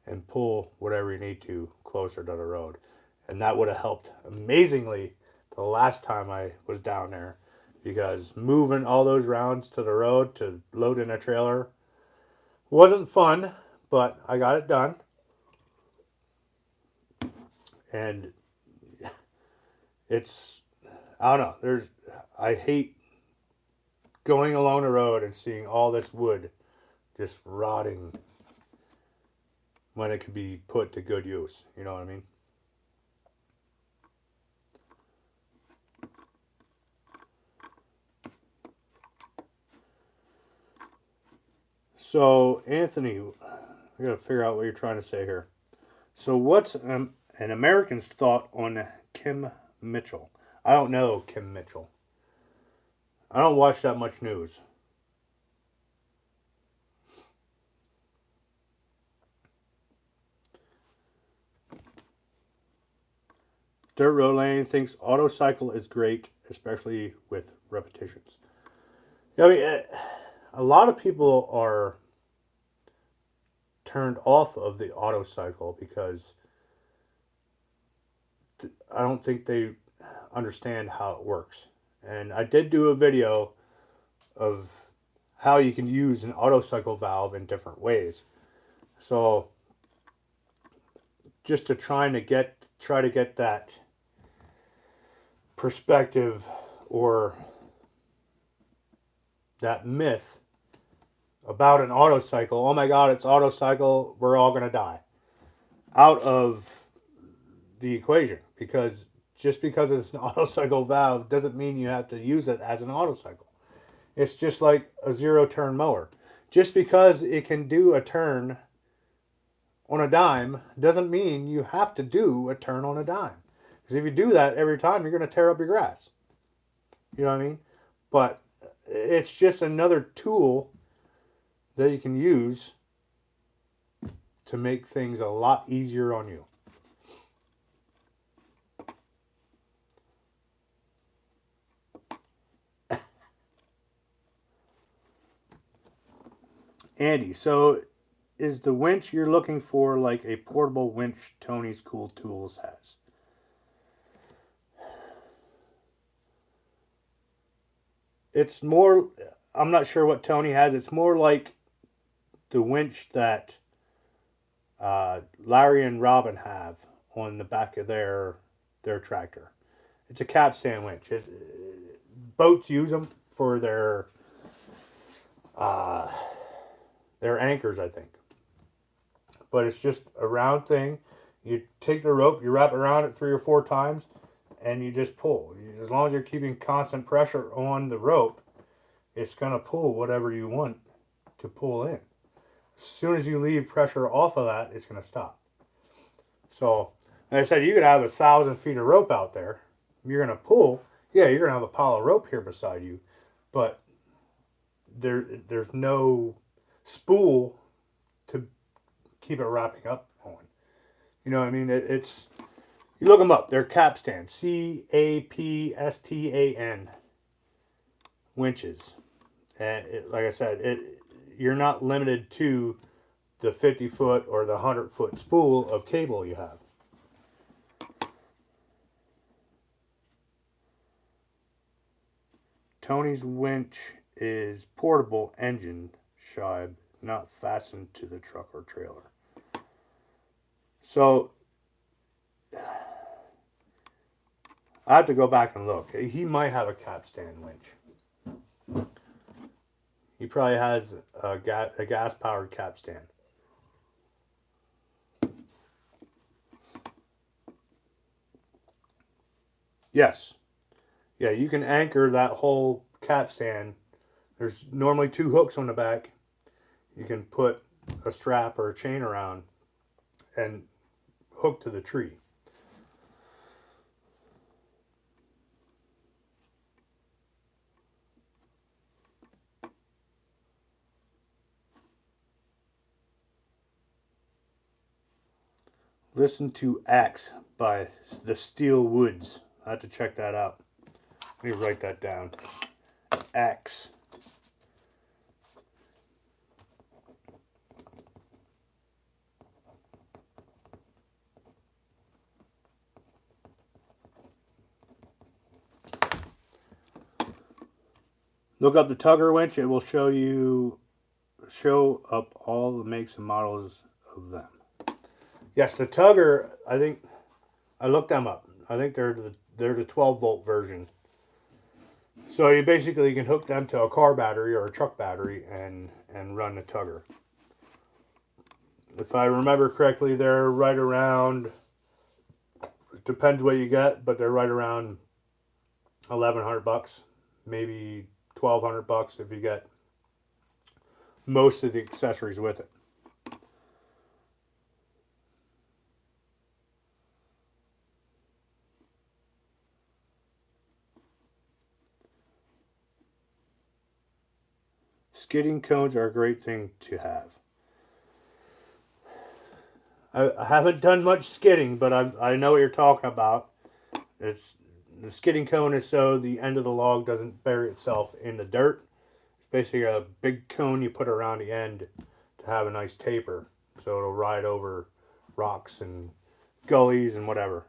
and pull whatever you need to closer to the road. And that would have helped amazingly the last time I was down there, because moving all those rounds to the road to load in a trailer wasn't fun, but I got it done. And it's, I don't know, I hate going along the road and seeing all this wood just rotting when it could be put to good use. You know what I mean? So, Anthony, I gotta figure out what you're trying to say here. So, what's an American's thought on Kim Mitchell? I don't know Kim Mitchell. I don't watch that much news. Dirt Road Lane thinks auto cycle is great, especially with repetitions. I mean, a lot of people are turned off of the auto cycle because I don't think they understand how it works. And I did do a video of how you can use an auto cycle valve in different ways. So just to try to get that perspective, or that myth about an auto cycle, oh my god, it's auto cycle, we're all going to die, out of the equation. Because just because it's an auto cycle valve doesn't mean you have to use it as an auto cycle. It's just like a zero turn mower. Just because it can do a turn on a dime doesn't mean you have to do a turn on a dime. Because if you do that every time, you're going to tear up your grass. You know what I mean? But it's just another tool that you can use to make things a lot easier on you. Andy, so is the winch you're looking for like a portable winch Tony's Cool Tools has? It's more, I'm not sure what Tony has. It's more like the winch that Larry and Robin have on the back of their tractor. It's a capstan winch. Boats use them for their anchors, I think. But it's just a round thing. You take the rope, you wrap it around it 3 or 4 times, and you just pull. As long as you're keeping constant pressure on the rope, it's going to pull whatever you want to pull in. As soon as you leave pressure off of that, it's going to stop. So, like I said, you could have 1,000 feet of rope out there. You're going to pull. Yeah, you're going to have a pile of rope here beside you. But there's no spool to keep it wrapping up on. You know what I mean? It's, you look them up. They're capstan. CAPSTAN winches. And like I said, you're not limited to the 50-foot or the 100-foot spool of cable you have. Tony's winch is portable engine shibe not fastened to the truck or trailer. So I have to go back and look. He might have a capstan winch. He probably has a gas-powered capstan. Yes. Yeah, you can anchor that whole capstan. There's normally 2 hooks on the back. You can put a strap or a chain around and hook to the tree. Listen to Axe by the Steel Woods. I have to check that out. Let me write that down. Axe. Look up the Tugger winch. It will show up all the makes and models of them. Yes, the Tugger, I think I looked them up. I think they're the 12-volt version. So you basically can hook them to a car battery or a truck battery and run the Tugger. If I remember correctly, they're right around, it depends what you get, but they're right around $1,100, maybe $1,200 if you get most of the accessories with it. Skidding cones are a great thing to have. I haven't done much skidding, but I know what you're talking about. The skidding cone is so the end of the log doesn't bury itself in the dirt. It's basically a big cone you put around the end to have a nice taper, so it'll ride over rocks and gullies and whatever.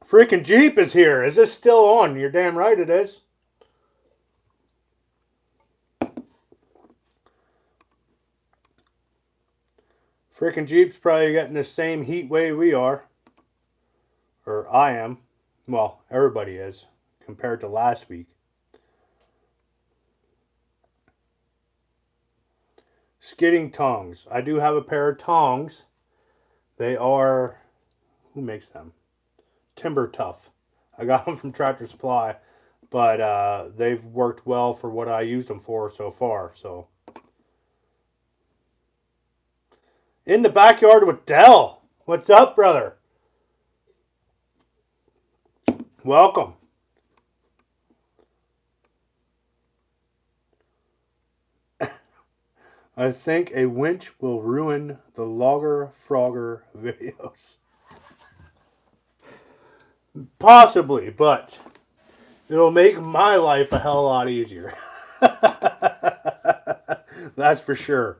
Freaking Jeep is here. Is this still on? You're damn right it is. Freaking Jeep's probably getting the same heat wave we are. Or I am. Well, everybody is, compared to last week. Skidding tongs. I do have a pair of tongs. They are, who makes them? Timber Tough. I got them from Tractor Supply, but they've worked well for what I used them for so far. So, in the backyard with Dell. What's up, brother? Welcome. I think a winch will ruin the Logger Frogger videos. Possibly, but it'll make my life a hell of a lot easier. That's for sure.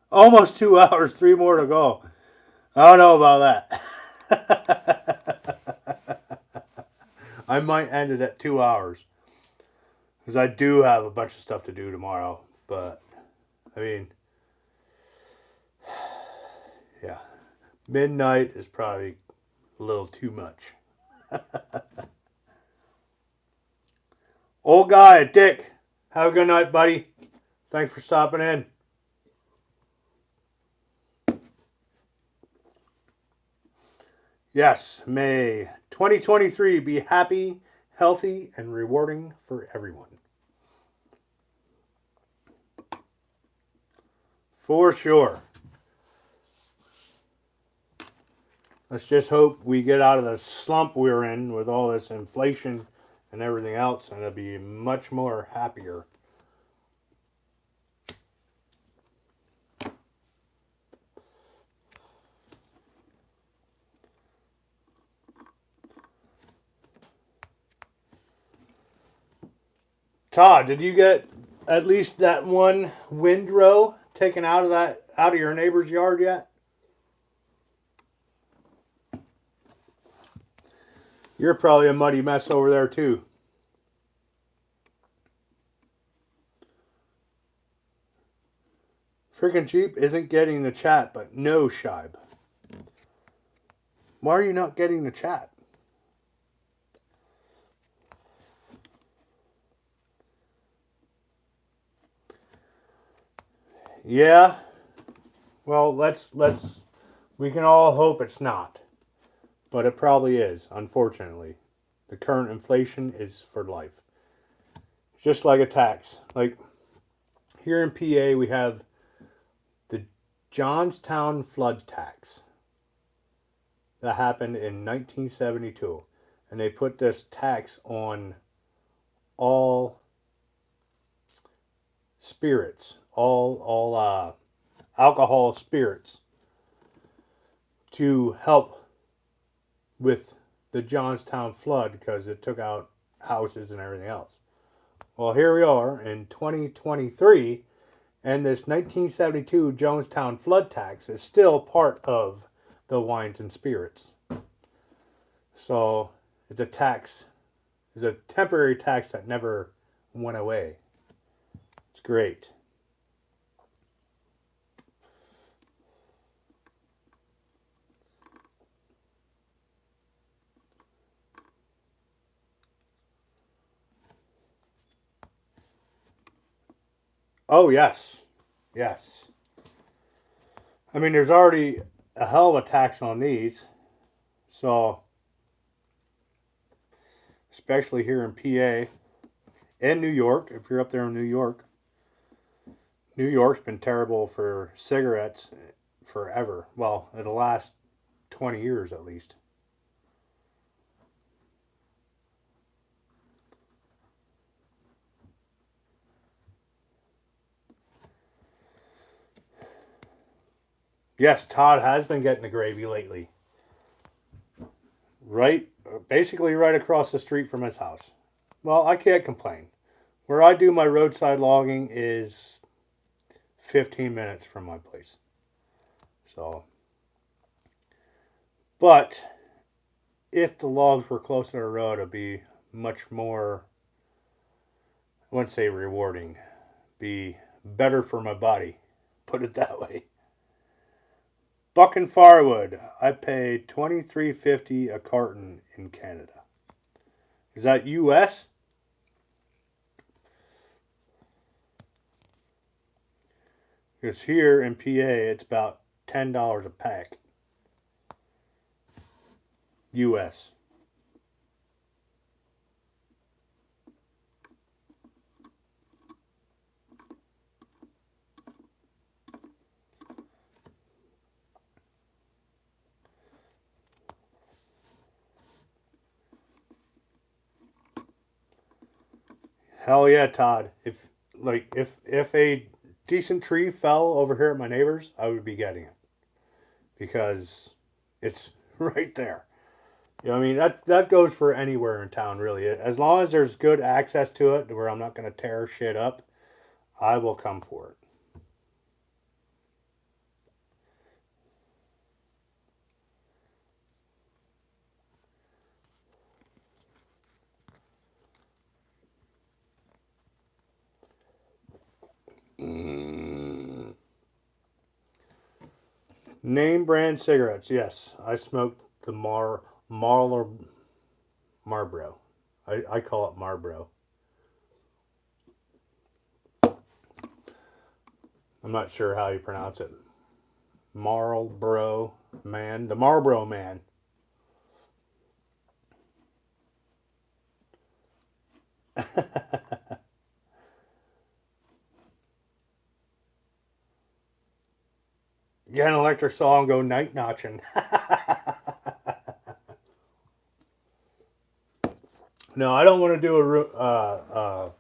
Almost 2 hours, 3 more to go. I don't know about that. I might end it at 2 hours. Because I do have a bunch of stuff to do tomorrow. But, I mean, yeah. Midnight is probably a little too much. Old guy, Dick. Have a good night, buddy. Thanks for stopping in. Yes, May 2023 be happy, healthy, and rewarding for everyone. For sure. Let's just hope we get out of the slump we're in with all this inflation and everything else, and it'll be much more happier. Todd, did you get at least that one windrow taken out of your neighbor's yard yet? You're probably a muddy mess over there too. Freaking Jeep isn't getting the chat, but no, Shibe. Why are you not getting the chat? Yeah. Well, we can all hope it's not. But it probably is, unfortunately. The current inflation is for life. Just like a tax. Like here in PA, we have the Johnstown flood tax that happened in 1972. And they put this tax on all spirits, all alcohol spirits, to help with the Johnstown flood because it took out houses and everything else. Well, here we are in 2023, and this 1972 Johnstown flood tax is still part of the wines and spirits. So it's a tax, it's a temporary tax that never went away. It's great. Oh, yes. Yes. I mean, there's already a hell of a tax on these. So, especially here in PA and New York, if you're up there in New York. New York's been terrible for cigarettes forever. Well, in the last 20 years at least. Yes, Todd has been getting the gravy lately. Basically right across the street from his house. Well, I can't complain. Where I do my roadside logging is 15 minutes from my place. So, but if the logs were closer to the road, it'd be much more, I wouldn't say rewarding, be better for my body. Put it that way. Buck and firewood, I pay $23.50 a carton in Canada. Is that US? Because here in PA, it's about $10 a pack. US. Hell yeah, Todd. If a decent tree fell over here at my neighbor's, I would be getting it. Because it's right there. You know what I mean? That goes for anywhere in town, really. As long as there's good access to it, where I'm not going to tear shit up, I will come for it. Name brand cigarettes. Yes, I smoked the Marlboro. I call it Marlboro. I'm not sure how you pronounce it. Marlboro Man. The Marlboro Man. Get an electric saw and go night notching. No, I don't want to do I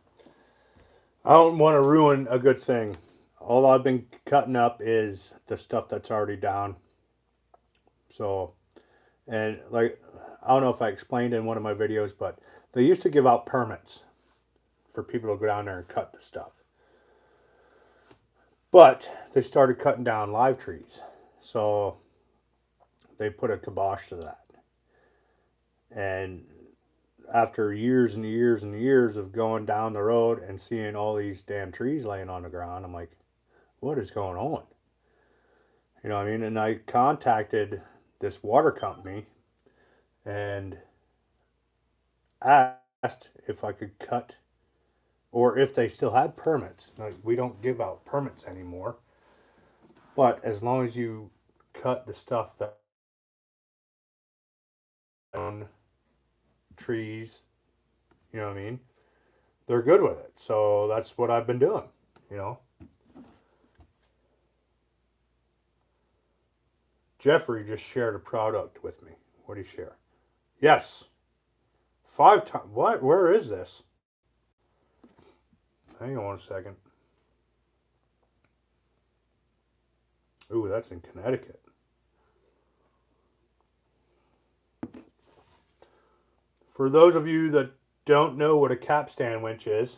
don't want to ruin a good thing. All I've been cutting up is the stuff that's already down. So, and like, I don't know if I explained in one of my videos, but they used to give out permits for people to go down there and cut the stuff. But they started cutting down live trees. So they put a kibosh to that. And after years and years and years of going down the road and seeing all these damn trees laying on the ground, I'm like, what is going on? You know what I mean? And I contacted this water company and asked if I could cut, or if they still had permits. Now, we don't give out permits anymore, but as long as you cut the stuff that on trees, you know what I mean, they're good with it. So that's what I've been doing, you know. Jeffrey just shared a product with me. What did he share? Yes. 5 times. What? Where is this? Hang on a second. Ooh, that's in Connecticut. For those of you that don't know what a capstan winch is,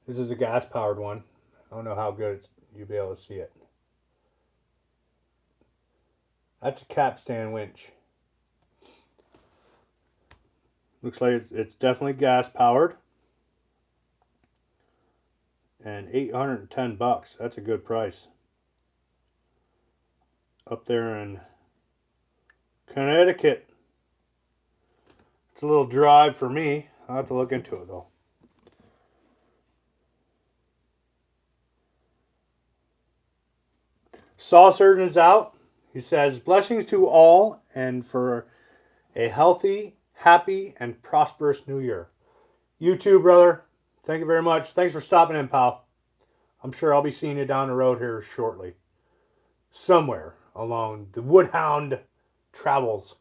this is a gas-powered one. I don't know how good you'll be able to see it. That's a capstan winch. Looks like it's definitely gas-powered. And $810. That's a good price. Up there in Connecticut. It's a little drive for me. I'll have to look into it though. Saw Surgeon's out. He says, blessings to all and for a healthy, happy, and prosperous new year. You too, brother. Thank you very much. Thanks for stopping in, pal. I'm sure I'll be seeing you down the road here shortly. Somewhere along the Woodhound travels.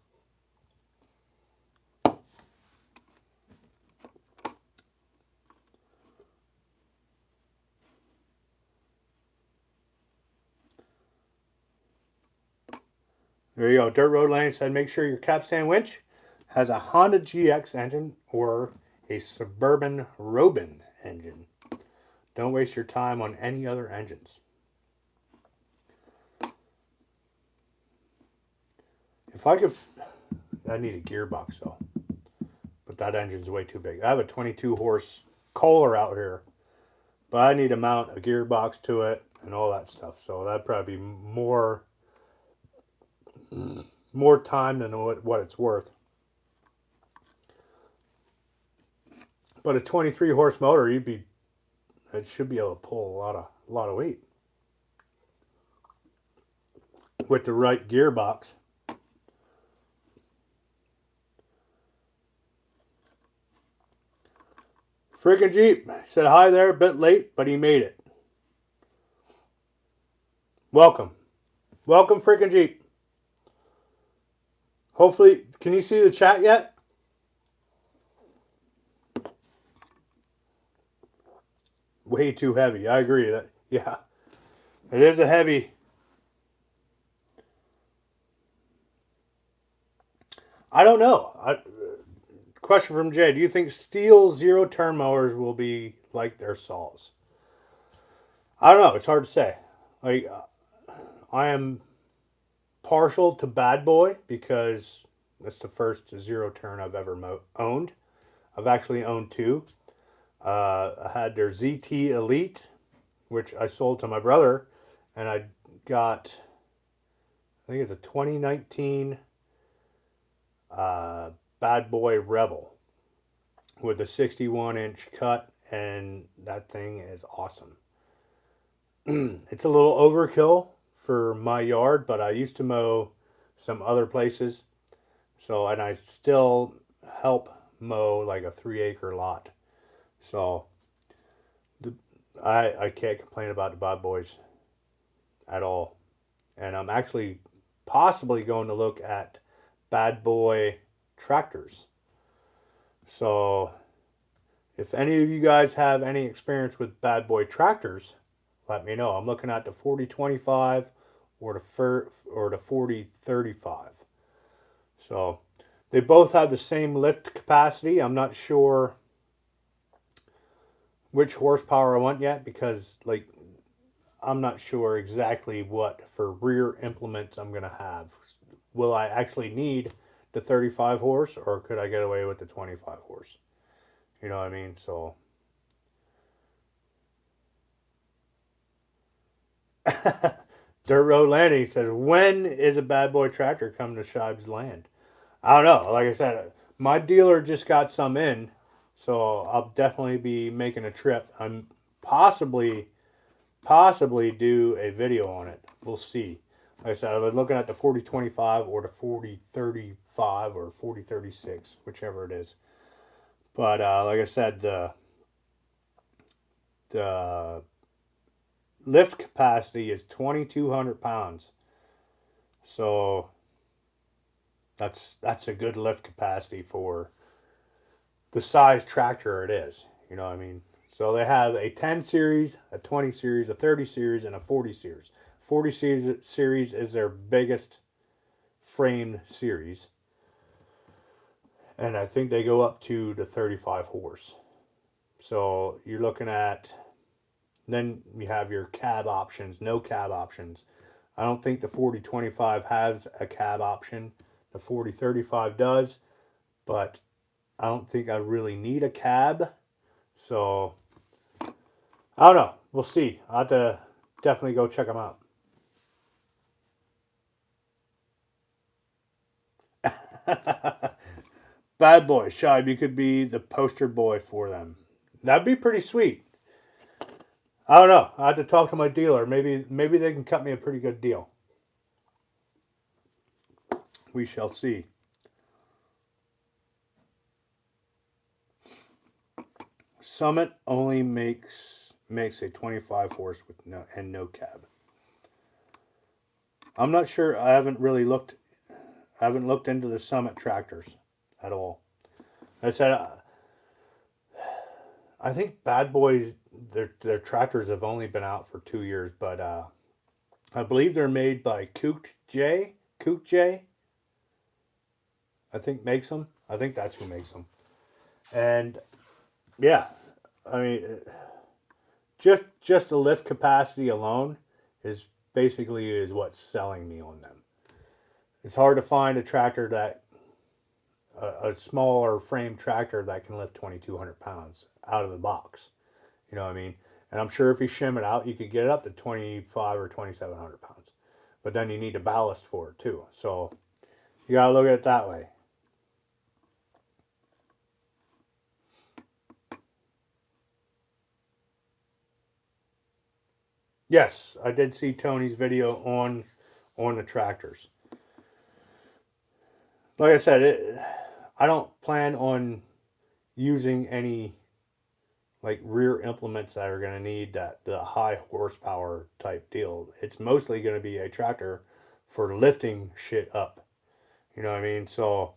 There you go. Dirt Road Lane said, make sure your capstan winch has a Honda GX engine or a Suburban Robin engine. Don't waste your time on any other engines. If I could, I need a gearbox though. But that engine's way too big. I have a 22 horse Kohler out here, but I need to mount a gearbox to it and all that stuff. So that'd probably be more time than what it's worth. But a 23 horse motor, it should be able to pull a lot of weight with the right gearbox. Freaking Jeep said hi there, a bit late, but he made it. Welcome. Welcome, Freaking Jeep. Hopefully, can you see the chat yet? Way too heavy. I agree. Yeah, it is a heavy. I don't know. Question from Jay. Do you think STIHL zero-turn mowers will be like their saws? I don't know. It's hard to say. Like, I am partial to Bad Boy because that's the first zero-turn I've ever owned. I've actually owned 2. I had their ZT Elite, which I sold to my brother, and I got, I think it's a 2019 Bad Boy Rebel with a 61-inch cut, and that thing is awesome. It's a little overkill for my yard, but I used to mow some other places, so, and I still help mow like a 3-acre lot. So I can't complain about the Bad Boys at all. And I'm actually possibly going to look at Bad Boy tractors. So if any of you guys have any experience with Bad Boy tractors, let me know. I'm looking at the 4025 or the 4035. So they both have the same lift capacity. I'm not sure which horsepower I want yet, because like I'm not sure exactly what for rear implements I'm gonna have. Will I actually need the 35 horse, or could I get away with the 25 horse? You know what I mean? So Dirt Road Landing says, when is a bad boy tractor coming to Shibe's land? I don't know. Like I said, my dealer just got some in, so I'll definitely be making a trip. I'm possibly do a video on it. We'll see. Like I said, I was looking at the 4025 or the 4035 or 4036, whichever it is. But like I said, the lift capacity is 2,200 pounds. So that's a good lift capacity for the size tractor it is. You know what I mean? So they have a 10 series, a 20 series, a 30 series, and a 40 series. 40 series is their biggest frame series. And I think they go up to the 35 horse. So you're looking at, then you have your cab options, no cab options. I don't think the 4025 has a cab option. The 4035 does, but I don't think I really need a cab. So I don't know. We'll see. I'll have to definitely go check them out. Bad boy, Shibe, you could be the poster boy for them. That'd be pretty sweet. I don't know. I have to talk to my dealer. Maybe they can cut me a pretty good deal. We shall see. Summit only makes a 25 horse with no cab. I'm not sure. I haven't really looked. I haven't looked into the Summit tractors at all. I said I think Bad Boys their tractors have only been out for 2 years, but I believe they're made by Kook J. I think makes them. I think that's who makes them. And yeah, I mean, just the lift capacity alone is basically is what's selling me on them. It's hard to find a tractor that a smaller frame tractor that can lift 2,200 pounds out of the box. You know what I mean? And I'm sure if you shim it out, you could get it up to 25 or 2,700 pounds. But then you need a ballast for it too. So you gotta look at it that way. Yes, I did see Tony's video on the tractors. Like I said, I don't plan on using any like rear implements that are going to need that the high horsepower type deal. It's mostly going to be a tractor for lifting shit up. You know what I mean? So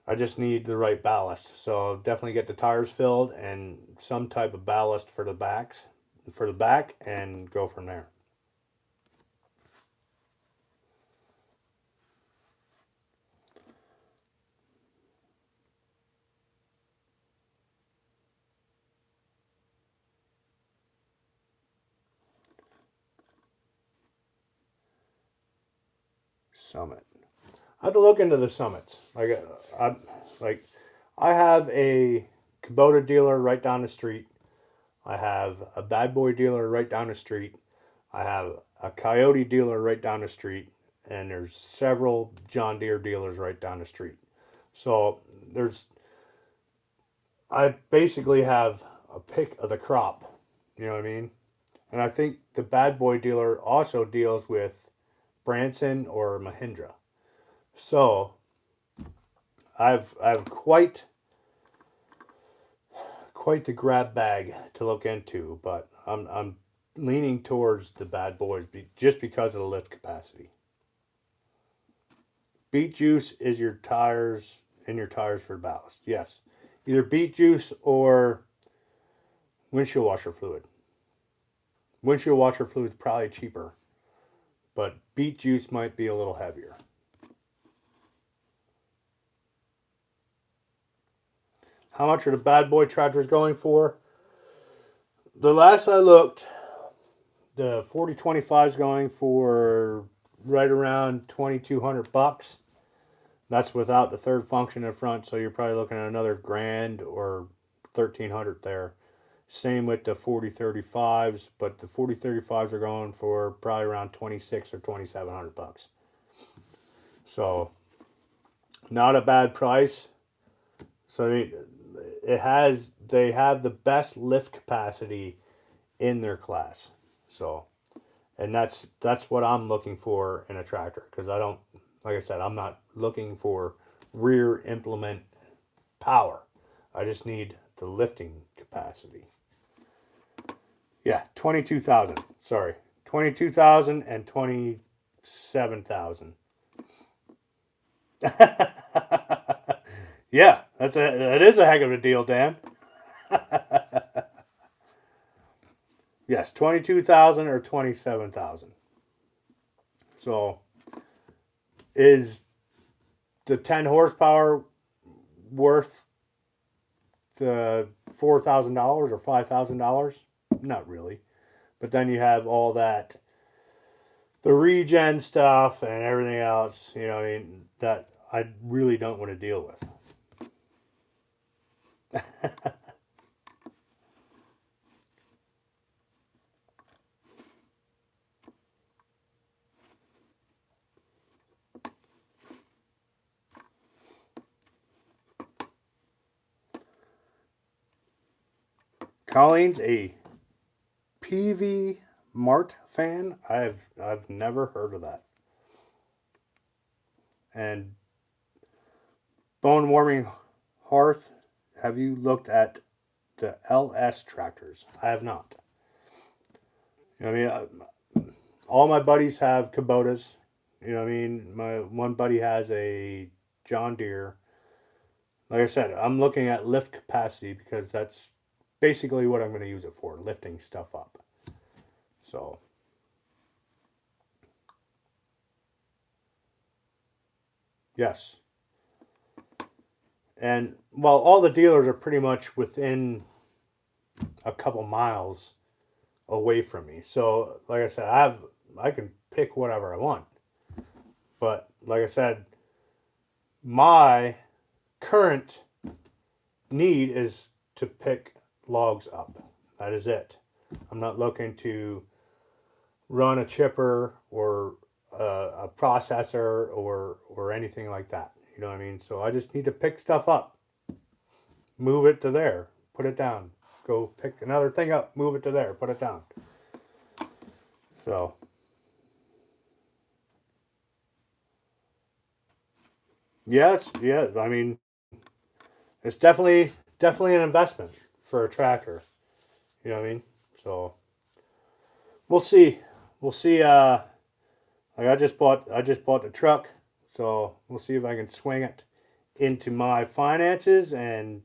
I just need the right ballast. So definitely get the tires filled and some type of ballast for the back, and go from there. Summit. I have to look into the Summits. I have a Kubota dealer right down the street. I have a Bad Boy dealer right down the street. I have a Coyote dealer right down the street, and there's several John Deere dealers right down the street. So I basically have a pick of the crop. You know what I mean? And I think the Bad Boy dealer also deals with Branson or Mahindra. So I've quite the grab bag to look into, but I'm leaning towards the Bad Boys just because of the lift capacity. Beet juice is your tires for ballast. Yes, either beet juice or windshield washer fluid. Windshield washer fluid is probably cheaper, but beet juice might be a little heavier. How much are the Bad Boy tractors going for? The last I looked, the 4025 is going for right around $2,200. That's without the third function in front, so you're probably looking at another grand or 1,300 there. Same with the 4035s, but the 4035s are going for probably around 26 or 2,700 bucks. So not a bad price. So they have the best lift capacity in their class. So, and that's what I'm looking for in a tractor, because I don't, like I said, I'm not looking for rear implement power. I just need the lifting capacity. Yeah, 22,000. Sorry, 22,000 and 27,000. Yeah, that is a heck of a deal, Dan. Yes, 22,000 or 27,000. So, is the 10 horsepower worth the $4,000 or $5,000? Not really. But then you have all that, the regen stuff and everything else, you know, I mean, that I really don't want to deal with. Colleen's a PV Mart fan. I've never heard of that. And bone warming hearth, have you looked at the LS tractors? I have not. You know what I mean? All my buddies have Kubotas. You know what I mean? My one buddy has a John Deere. Like I said, I'm looking at lift capacity because that's basically what I'm going to use it for, lifting stuff up. So, yes. And well, all the dealers are pretty much within a couple miles away from me. So, like I said, I can pick whatever I want. But like I said, my current need is to pick logs up. That is it. I'm not looking to run a chipper or a processor or anything like that. You know what I mean? So I just need to pick stuff up, move it to there, put it down, go pick another thing up, move it to there, put it down. So yes, yeah. I mean, it's definitely an investment for a tractor. You know what I mean? So we'll see. We'll see. Like I just bought the truck, so we'll see if I can swing it into my finances, and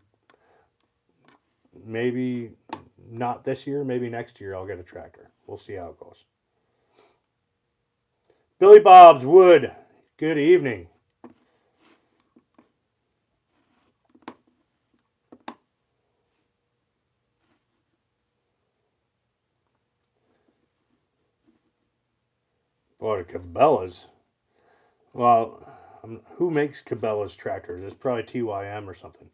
maybe not this year, maybe next year I'll get a tractor. We'll see how it goes. Billy Bob's Wood. Good evening. Boy, the Cabela's. Well, who makes Cabela's tractors? It's probably TYM or something.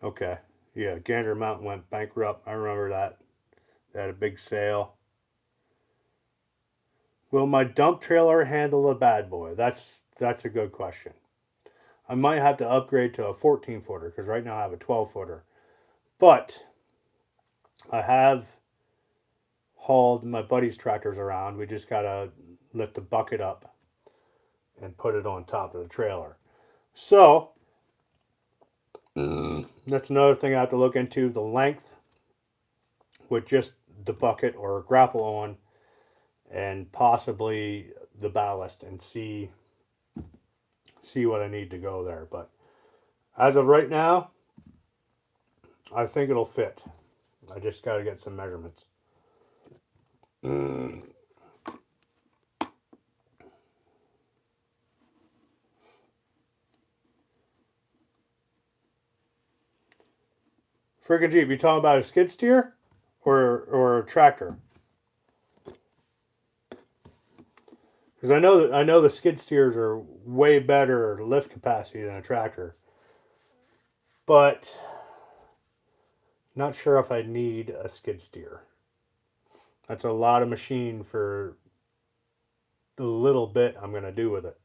Okay. Yeah, Gander Mountain went bankrupt. I remember that. They had a big sale. Will my dump trailer handle a bad boy? That's a good question. I might have to upgrade to a 14 footer because right now I have a 12 footer. But I have hauled my buddy's tractors around. We just got to lift the bucket up and put it on top of the trailer. So, that's another thing I have to look into, the length with just the bucket or a grapple on, and possibly the ballast, and see what I need to go there. But as of right now, I think it'll fit. I just got to get some measurements. Freaking Jeep, you talking about a skid steer or a tractor? Because I know the skid steers are way better lift capacity than a tractor, but not sure if I need a skid steer. That's a lot of machine for the little bit I'm going to do with it.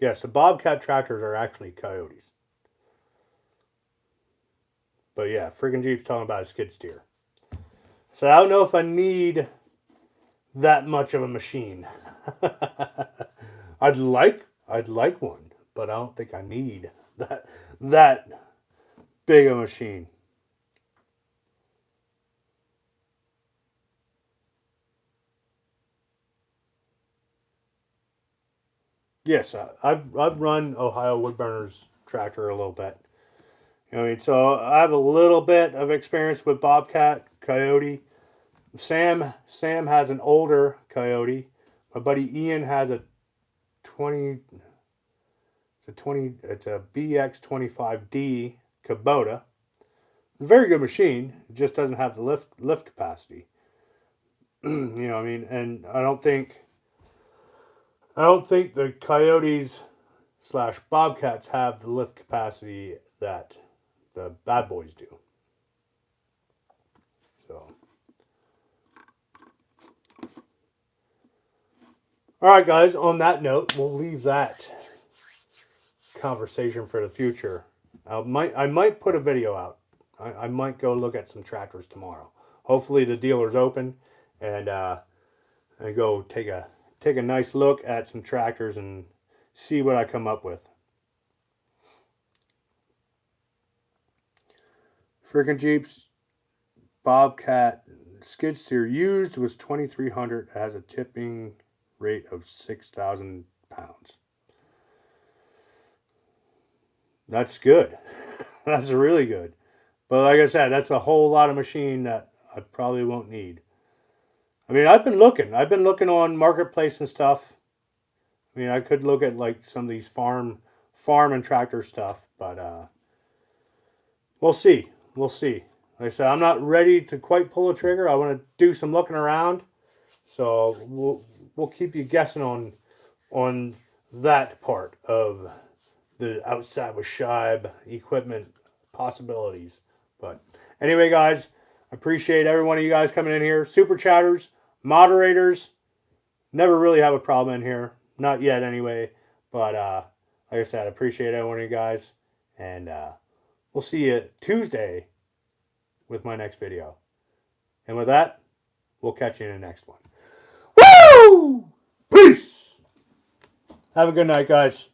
Yes, the Bobcat tractors are actually Coyotes. But yeah, freaking Jeep's talking about a skid steer. So I don't know if I need that much of a machine. I'd like one, but I don't think I need that big a machine. Yes, I've run Ohio Woodburner's tractor a little bit. You know what I mean? So I have a little bit of experience with Bobcat, Coyote. Sam has an older Coyote. My buddy Ian has a 20. It's a BX25D Kubota. Very good machine. It just doesn't have the lift capacity. You know what I mean? And I don't think the Coyotes / Bobcats have the lift capacity that the bad boys do. So, all right, guys. On that note, we'll leave that conversation for the future. I might put a video out. I might go look at some tractors tomorrow. Hopefully, the dealer's open, and go take a nice look at some tractors and see what I come up with. Freaking Jeep's Bobcat skid steer used was 2,300. Has a tipping rate of 6,000 pounds. That's good. That's really good. But like I said, that's a whole lot of machine that I probably won't need. I mean, I've been looking on Marketplace and stuff. I mean, I could look at like some of these farm and tractor stuff, but we'll see. We'll see. Like I said, I'm not ready to quite pull a trigger. I want to do some looking around. So we'll keep you guessing on that part of the Outside with Shibe equipment possibilities. But anyway, guys, I appreciate every one of you guys coming in here. Super chatters, moderators, never really have a problem in here. Not yet anyway. But like I said, I appreciate every one of you guys. And we'll see you Tuesday with my next video. And with that, we'll catch you in the next one. Woo! Peace! Have a good night, guys.